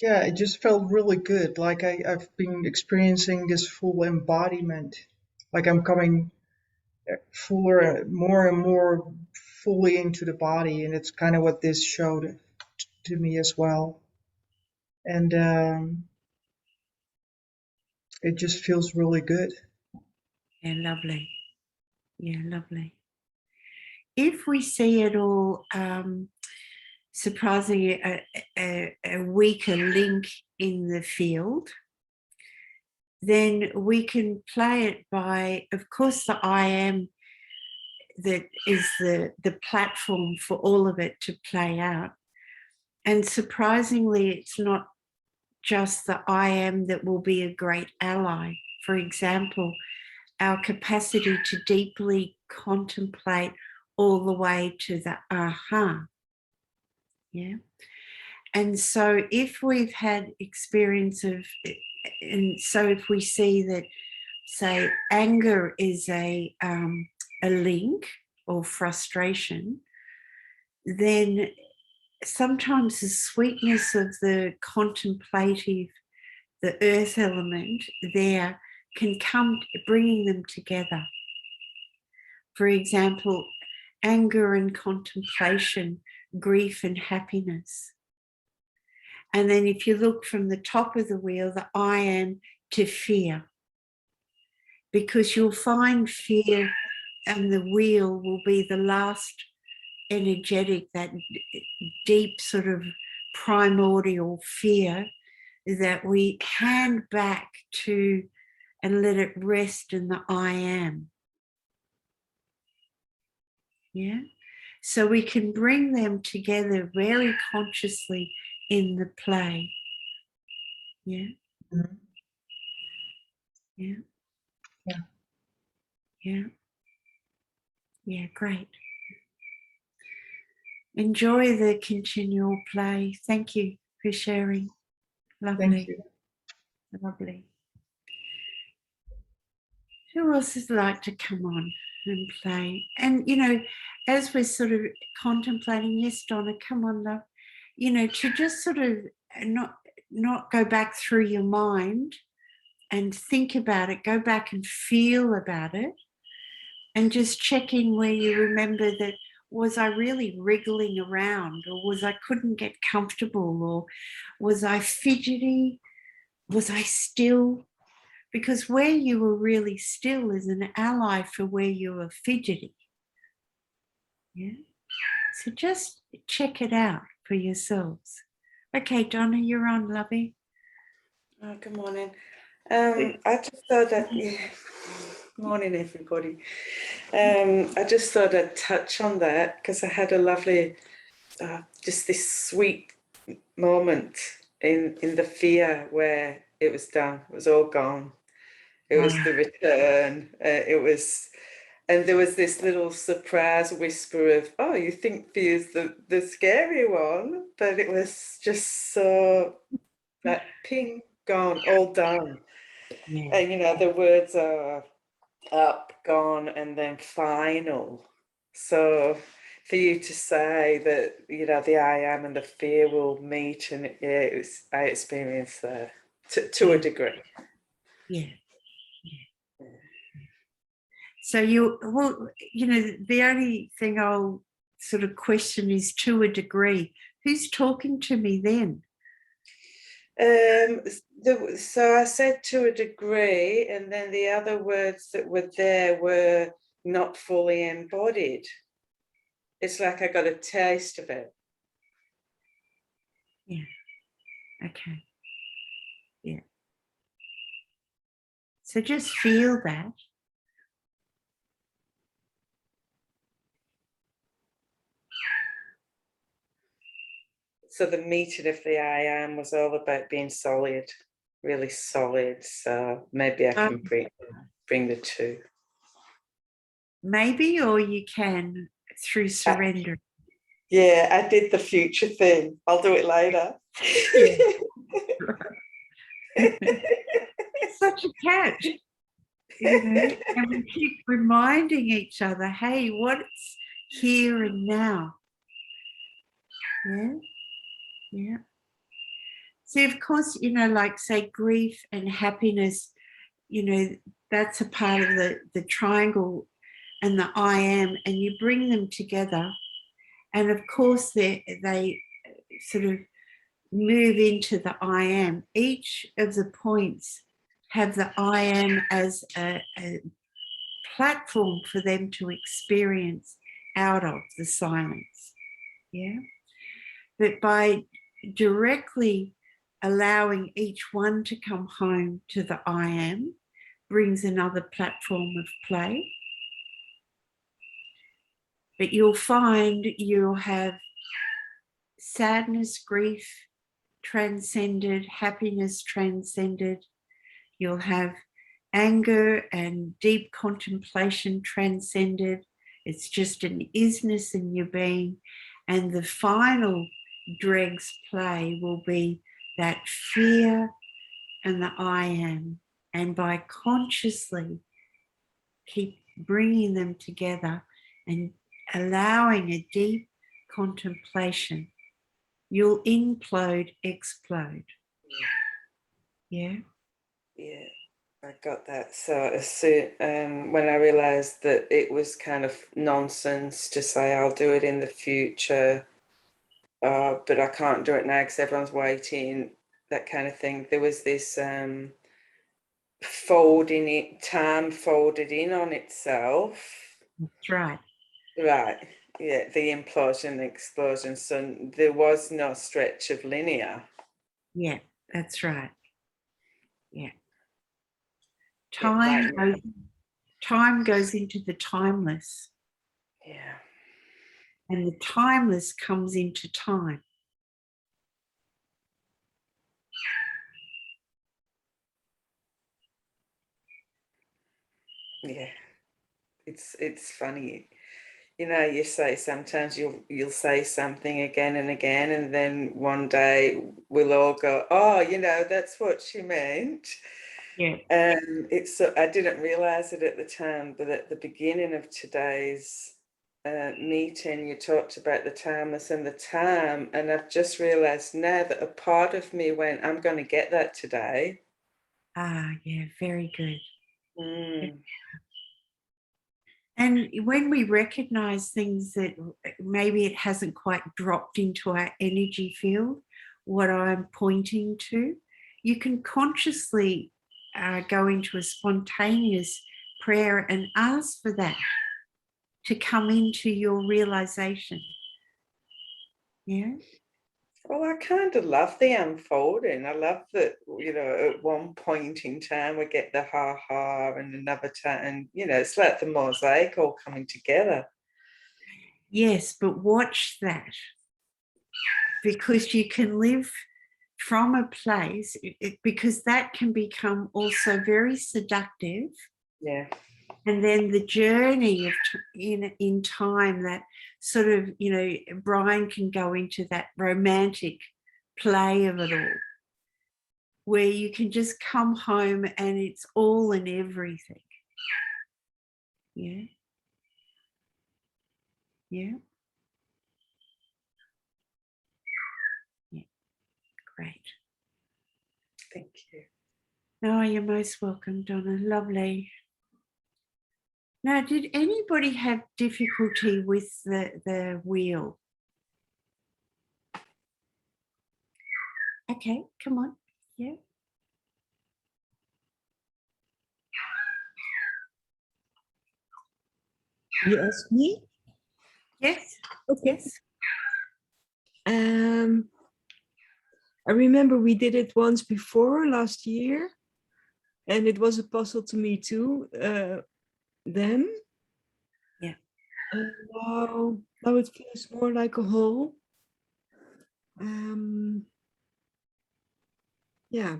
yeah, it just felt really good. Like I've been experiencing this full embodiment, like I'm coming fuller, more and more fully into the body, and it's kind of what this showed to me as well. And it just feels really good. Yeah, lovely. Yeah, lovely. If we see it all, surprisingly, a weaker link in the field, then we can play it by, of course, the I am that is the platform for all of it to play out. And surprisingly, it's not just the I am that will be a great ally. For example, our capacity to deeply contemplate all the way to the aha. Yeah. And so if we've had experience of, and so if we see that, say, anger is a link or frustration, then sometimes the sweetness of the contemplative, the earth element there can come, bringing them together. For example, anger and contemplation, grief and happiness. And then if you look from the top of the wheel, the I am to fear, because you'll find fear and the wheel will be the last energetic, that deep sort of primordial fear that we hand back to and let it rest in the I am. Yeah. So we can bring them together very consciously in the play. Yeah. Mhm. Yeah. Yeah. Yeah. Yeah, great. Enjoy the continual play. Thank you for sharing. Thank Lovely. you. Lovely. Who else would like to come on and play? And, you know, as we're sort of contemplating, yes, Donna, come on, love, you know, to just sort of not go back through your mind and think about it, go back and feel about it, and just check in where you remember that, was I really wriggling around, or was I couldn't get comfortable, or was I fidgety? Was I still? Because where you were really still is an ally for where you were fidgety. Yeah. So just check it out for yourselves. Okay, Donna, you're on, lovey. Oh, good morning. I just thought that, morning everybody. I just thought I'd touch on that because I had a lovely, just this sweet moment in the fear where it was done, it was all gone. It was the return. And there was this little surprise whisper of, oh, you think fear's the scary one, but it was just so that ping, gone, all done. Yeah. And you know, the words are up, gone, and then final. So for you to say that, you know, the I am and the fear will meet, and yeah, I experienced that to a degree. Yeah. So you know, the only thing I'll sort of question is, to a degree, who's talking to me then? So I said to a degree, and then the other words that were there were not fully embodied. It's like I got a taste of it. Yeah. Okay. Yeah. So just feel that. So the meeting of the I am was all about being solid, really solid. So maybe I can bring the two. Maybe, or you can through surrender. Yeah, I did the future thing. I'll do it later. Such a catch. You know, and we keep reminding each other, hey, what's here and now? Yeah. Yeah. See, of course, you know, like say grief and happiness, you know, that's a part of the triangle and the I am, and you bring them together. And of course, they sort of move into the I am. Each of the points have the I am as a platform for them to experience out of the silence. Yeah. But by directly allowing each one to come home to the I am brings another platform of play. But you'll find you'll have sadness, grief transcended, happiness transcended. You'll have anger and deep contemplation transcended. It's just an isness in your being. And the final dregs play will be that fear and the I am. And by consciously keep bringing them together and allowing a deep contemplation, you'll implode, explode. Yeah. Yeah, I got that. So as soon when I realised that it was kind of nonsense to say I'll do it in the future, but I can't do it now because everyone's waiting, that kind of thing. There was this folding it, time folded in on itself. That's right. Right. Yeah, the implosion, explosion. So there was no stretch of linear. Yeah, that's right. Yeah. Yeah, right. Time goes into the timeless, Yeah. and the timeless comes into time. Yeah. It's funny. You know, you say sometimes you'll say something again and again, and then one day we'll all go, oh, you know, that's what she meant. Yeah. It's so I didn't realize it at the time, but at the beginning of today's meeting, you talked about the timeless and the time, and I've just realized now that a part of me went, I'm going to get that today. Yeah, very good. Mm. And when we recognize things that maybe it hasn't quite dropped into our energy field, what I'm pointing to, you can consciously go into a spontaneous prayer and ask for that to come into your realization. Yeah. Well, I kind of love the unfolding. I love that, you know, at one point in time we get the ha and another time, you know, it's like the mosaic all coming together. Yes, but watch that, because you can live from a place, because that can become also very seductive. Yeah. And then the journey of in time, that sort of, you know, Brian can go into that romantic play of it all, where you can just come home and it's all and everything. Yeah. Yeah. Yeah. Great. Thank you. Oh, you're most welcome, Donna. Lovely. Now, did anybody have difficulty with the wheel? Okay, come on. Yeah. You asked me? Yes. Okay. Yes. I remember we did it once before last year, and it was a puzzle to me too. Then. Yeah. Now it feels more like a whole. Yeah.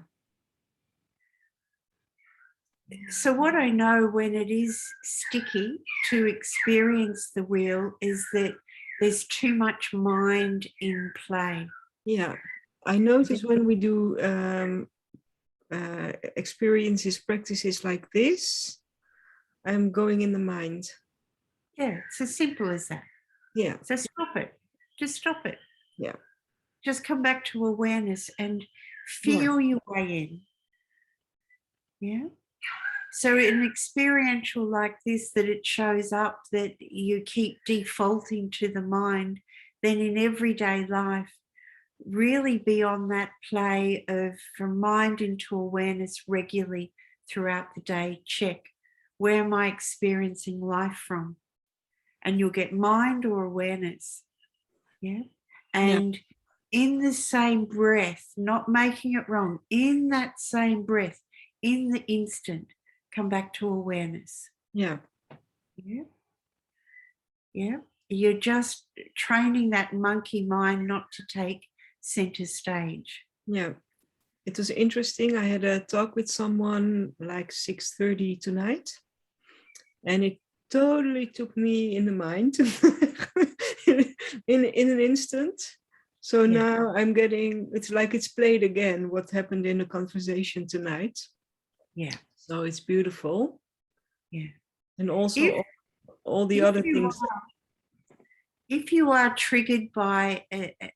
So what I know when it is sticky to experience the wheel is that there's too much mind in play. Yeah. I notice when we do experiences, practices like this, I'm going in the mind. Yeah, it's as simple as that. Yeah. So stop it. Just stop it. Yeah. Just come back to awareness and feel your way in. Yeah. So in experiential like this, that it shows up that you keep defaulting to the mind, then in everyday life, really be on that play of from mind into awareness regularly throughout the day, check, where am I experiencing life from? And you'll get mind or awareness. Yeah. And in the same breath, not making it wrong, in that same breath, in the instant, come back to awareness. Yeah. Yeah. Yeah. You're just training that monkey mind not to take center stage. Yeah. It was interesting. I had a talk with someone like 6:30 tonight, and it totally took me in the mind in an instant. So Yeah. now I'm getting, it's like it's played again, what happened in the conversation tonight. Yeah. So it's beautiful. Yeah. And also If- all the if other you things. If you are triggered by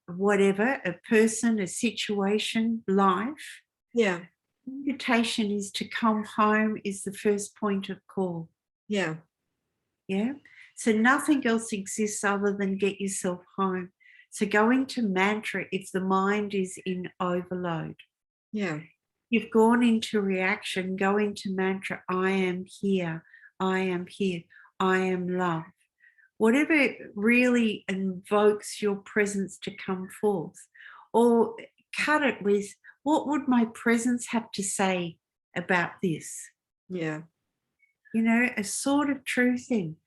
whatever, a person, a situation, life, Yeah. invitation is to come home is the first point of call. Yeah. Yeah. So nothing else exists other than get yourself home. So go into mantra if the mind is in overload. Yeah. You've gone into reaction, go into mantra, I am here, I am here, I am love. Whatever really invokes your presence to come forth, or cut it with, what would my presence have to say about this? Yeah. You know, a sort of true thing.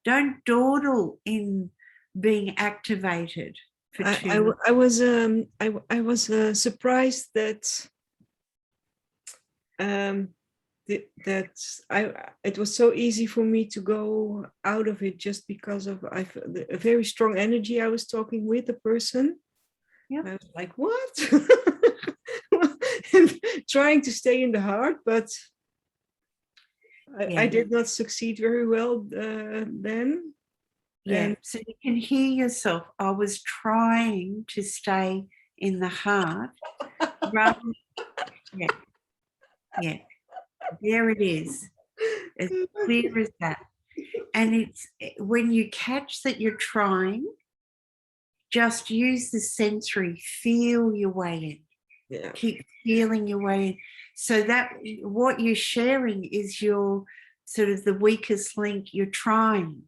Don't dawdle in being activated for too long. I was surprised that it was so easy for me to go out of it just because of a very strong energy I was talking with the person. Yeah. I was like, what? Trying to stay in the heart, but I did not succeed very well then. Yeah, And so you can hear yourself. I was trying to stay in the heart rather. Yeah, there it is, as clear as that. And it's when you catch that you're trying, just use the sensory, feel your way in. Yeah. Keep feeling your way in. So that what you're sharing is your sort of the weakest link. You're trying.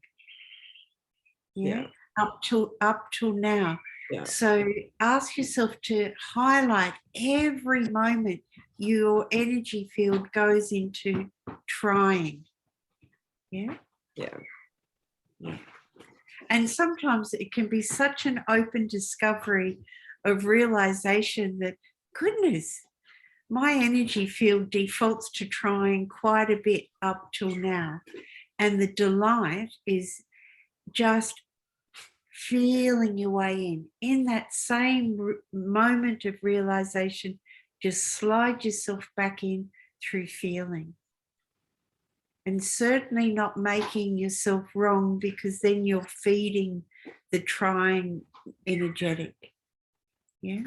Yeah. Up till now. Yeah. So ask yourself to highlight every moment your energy field goes into trying. Yeah. Yeah. Yeah. And sometimes it can be such an open discovery of realization that, goodness, my energy field defaults to trying quite a bit up till now. And the delight is just feeling your way in that same moment of realization. Just slide yourself back in through feeling, and certainly not making yourself wrong, because then you're feeding the trying energetic. Yeah.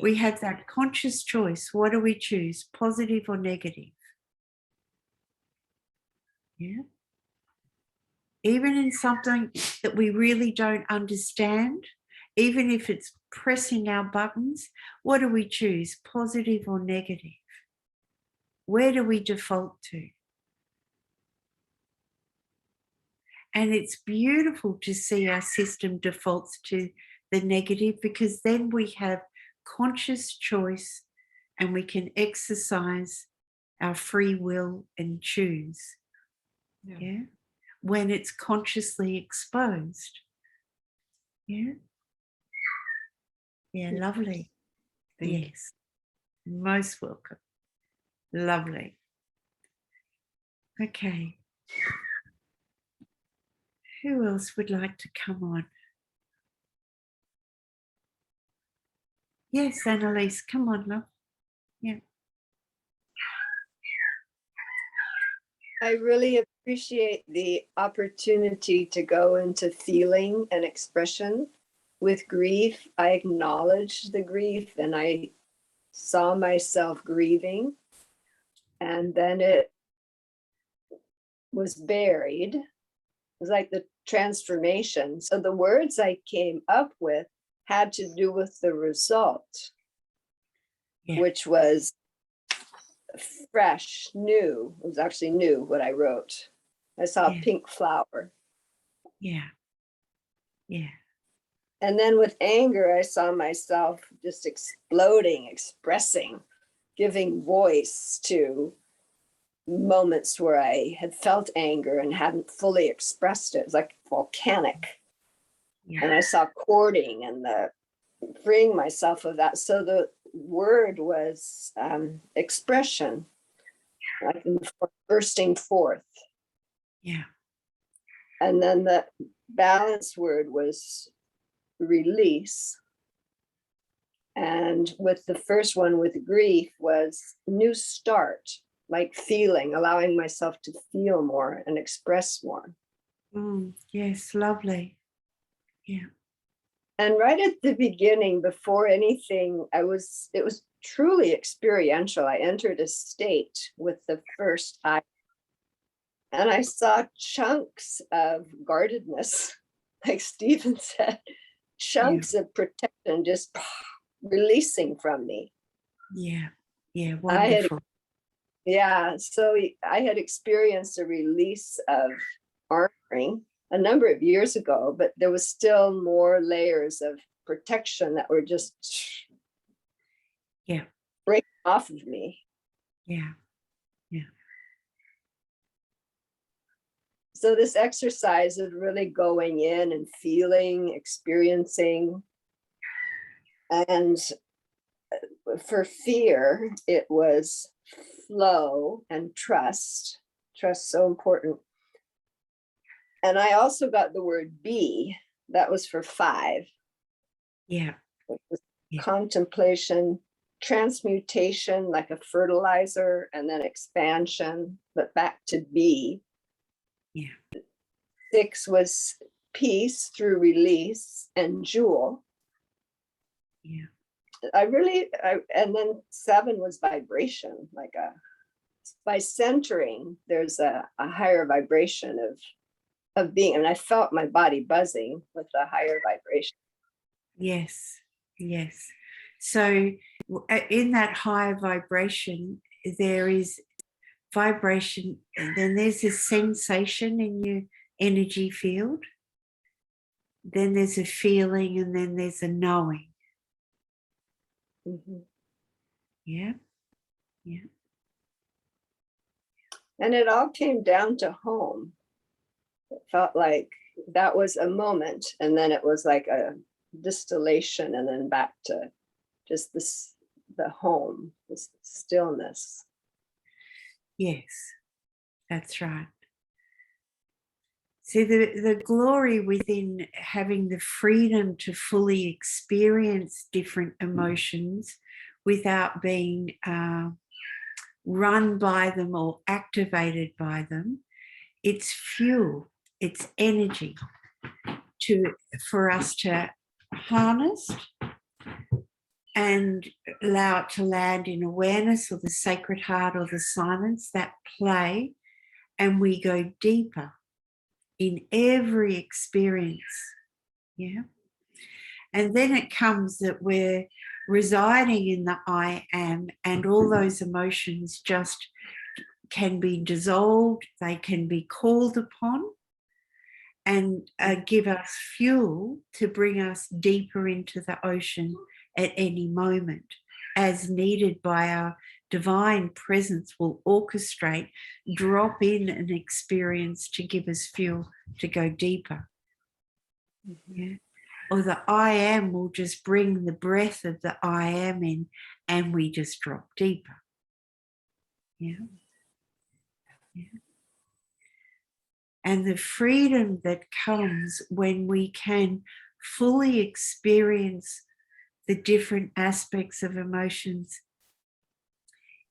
We have that conscious choice. What do we choose, positive or negative? Yeah. Even in something that we really don't understand, even if it's pressing our buttons, what do we choose, positive or negative? Where do we default to? And it's beautiful to see our system defaults to the negative, because then we have conscious choice and we can exercise our free will and choose. Yeah. When it's consciously exposed. Yeah. Yeah, lovely. Yes. Most welcome. Lovely. Okay. Who else would like to come on? Yes, Annalise, come on, love. Yeah. I really appreciate the opportunity to go into feeling and expression with grief. I acknowledged the grief and I saw myself grieving, and then it was buried. It was like the transformation. So the words I came up with had to do with the result, which was fresh, new. It was actually new what I wrote. I saw a pink flower. Yeah. Yeah. And then with anger, I saw myself just exploding, expressing, giving voice to moments where I had felt anger and hadn't fully expressed it. It was like volcanic. Yeah. And I saw courting and the freeing myself of that. So the word was expression, like bursting forth. Yeah. And then the balance word was release. And with the first one with grief was new start, like feeling, allowing myself to feel more and express more. Yes, lovely. Yeah. And right at the beginning, before anything, it was truly experiential. I entered a state with the first eye, and I saw chunks of guardedness, like Stephen said, chunks of protection just releasing from me. Yeah. Yeah. Wonderful. So I had experienced a release of armoring a number of years ago, but there was still more layers of protection that were just breaking off of me. Yeah. Yeah. So this exercise of really going in and feeling, experiencing, and for fear, it was flow and trust. Trust so important. And I also got the word be, that was for 5. Yeah. Which was contemplation, transmutation, like a fertilizer, and then expansion, but back to be. Yeah. 6 was peace through release and jewel. Yeah. And then 7 was vibration, by centering, there's a higher vibration of being, and I felt my body buzzing with a higher vibration. Yes. Yes. So in that higher vibration, there is vibration, and then there's a sensation in your energy field. Then there's a feeling, and then there's a knowing. Mm-hmm. Yeah. Yeah. And it all came down to home. It felt like that was a moment, and then it was like a distillation, and then back to just the home, this stillness. Yes, that's right. See, the glory within having the freedom to fully experience different emotions without being run by them or activated by them. It's fuel, it's energy for us to harness and allow it to land in awareness or the sacred heart or the silence, that play, and we go deeper in every experience. Yeah. And then it comes that we're residing in the I am, and all those emotions just can be dissolved, they can be called upon, and give us fuel to bring us deeper into the ocean at any moment, as needed by our divine presence will orchestrate, drop in an experience to give us fuel to go deeper. Yeah. Or the I am will just bring the breath of the I am in, and we just drop deeper. Yeah. Yeah. And the freedom that comes when we can fully experience the different aspects of emotions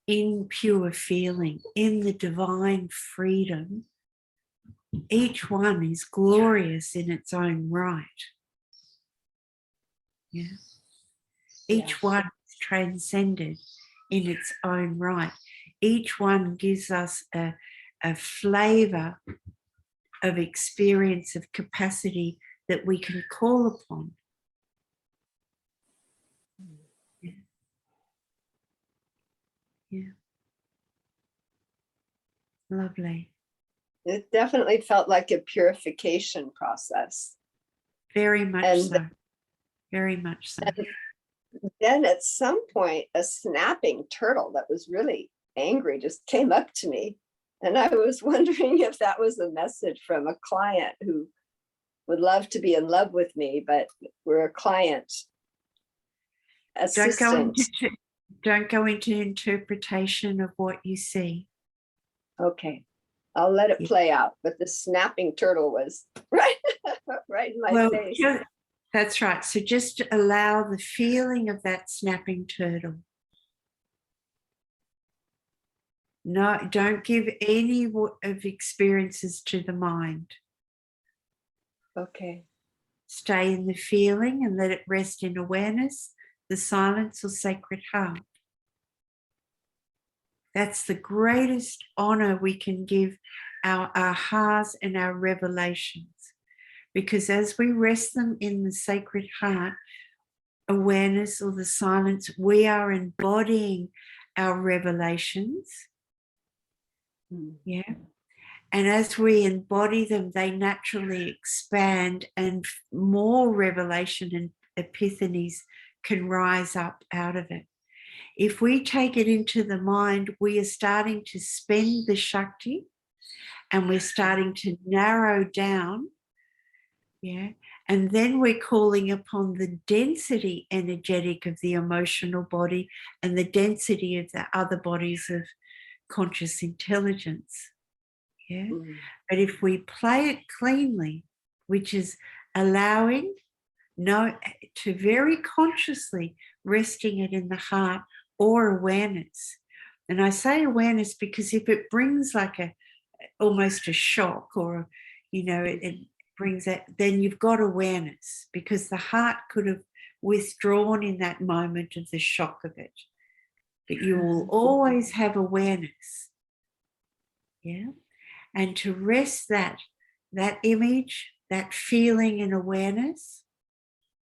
in pure feeling, in the divine freedom. Each one is glorious in its own right. Yeah. Each one is transcended in its own right. Each one gives us a flavor of experience, of capacity that we can call upon. Yeah. Yeah. Lovely. It definitely felt like a purification process. Very much And so. Very much so. then at some point, a snapping turtle that was really angry just came up to me. And I was wondering if that was a message from a client who would love to be in love with me, but we're a client assistant. Don't go into interpretation of what you see. Okay, I'll let it play out. But the snapping turtle was right, right in my face. That's right. So just allow the feeling of that snapping turtle. No, don't give any of experiences to the mind. Okay. Stay in the feeling and let it rest in awareness, the silence or sacred heart. That's the greatest honor we can give our ahas and our revelations. Because as we rest them in the sacred heart, awareness or the silence, we are embodying our revelations. Yeah. And as we embody them, they naturally expand and more revelation and epiphanies can rise up out of it. If we take it into the mind, we are starting to spend the Shakti and we're starting to narrow down. Yeah. And then we're calling upon the density energetic of the emotional body and the density of the other bodies of conscious intelligence. Yeah. But if we play it cleanly, which is allowing to very consciously resting it in the heart or awareness. And I say awareness because if it brings like almost a shock or, it brings that, then you've got awareness because the heart could have withdrawn in that moment of the shock of it. But you will always have awareness. Yeah. And to rest that image, that feeling in awareness,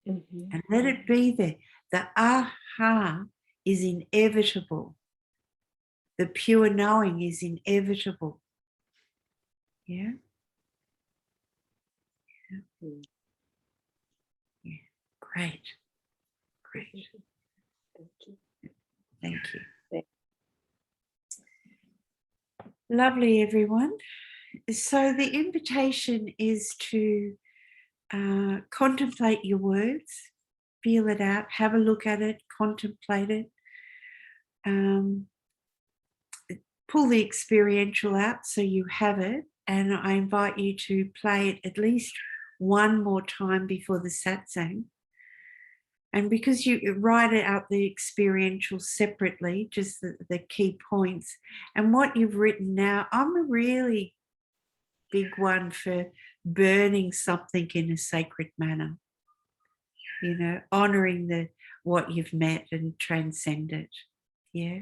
and let it be there. The aha is inevitable. The pure knowing is inevitable. Yeah. Yeah. Great. Great. Thank you. Lovely, everyone. So the invitation is to contemplate your words, feel it out, have a look at it, contemplate it. Pull the experiential out so you have it, and I invite you to play it at least one more time before the satsang. And because you write it out the experiential separately, just the key points, and what you've written now, I'm a really big one for burning something in a sacred manner, honoring what you've met and transcend it. Yeah.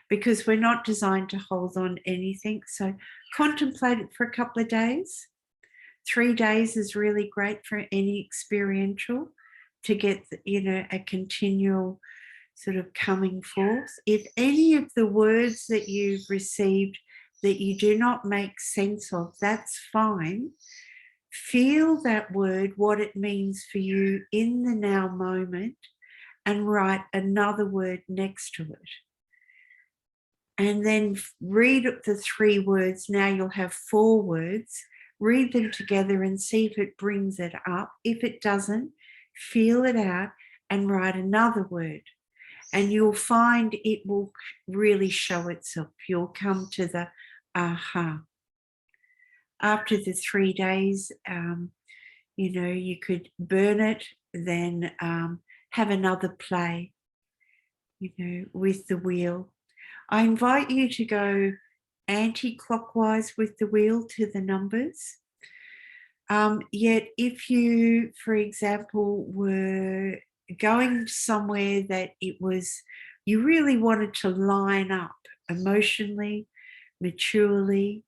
Because we're not designed to hold on anything. So contemplate it for a couple of days. 3 days is really great for any experiential to get, a continual sort of coming forth. If any of the words that you've received that you do not make sense of, that's fine. Feel that word, what it means for you in the now moment, and write another word next to it. And then read the 3 words. Now you'll have 4 words. Read them together and see if it brings it up. If it doesn't, feel it out and write another word. And you'll find it will really show itself. You'll come to the aha. After the 3 days, you could burn it, then have another play, with the wheel. I invite you to go anti-clockwise with the wheel to the numbers. Yet if you, for example, were going somewhere that you really wanted to line up emotionally, maturely,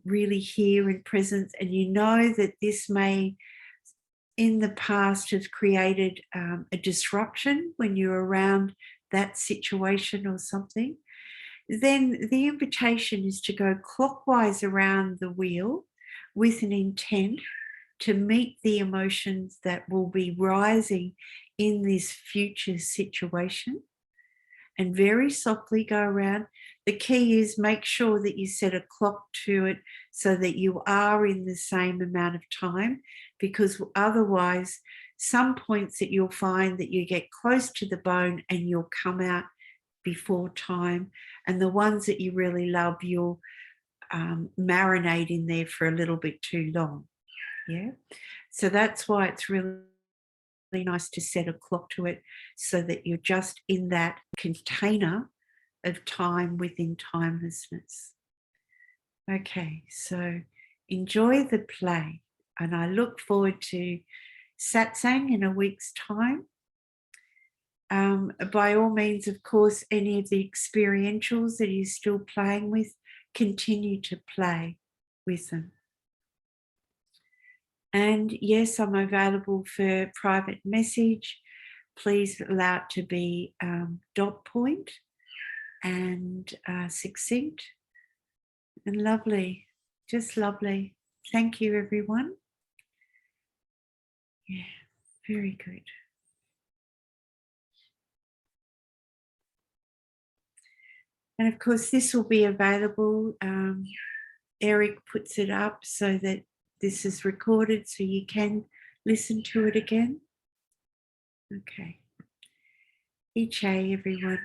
really here in presence, and you know that this may in the past have created a disruption when you're around that situation or something, then the invitation is to go clockwise around the wheel with an intent to meet the emotions that will be rising in this future situation, and very softly go around. The key is make sure that you set a clock to it so that you are in the same amount of time, because otherwise some points that you'll find that you get close to the bone and you'll come out before time, and the ones that you really love you'll marinate in there for a little bit too long. Yeah, so that's why it's really nice to set a clock to it so that you're just in that container of time within timelessness. Okay, so enjoy the play, and I look forward to satsang in a week's time. By all means, of course, any of the experientials that you're still playing with, continue to play with them. And yes, I'm available for private message. Please allow it to be dot point and succinct and lovely, just lovely. Thank you, everyone. Yeah, very good. And of course, this will be available. Eric puts it up so that this is recorded so you can listen to it again. Okay. Iche, everyone.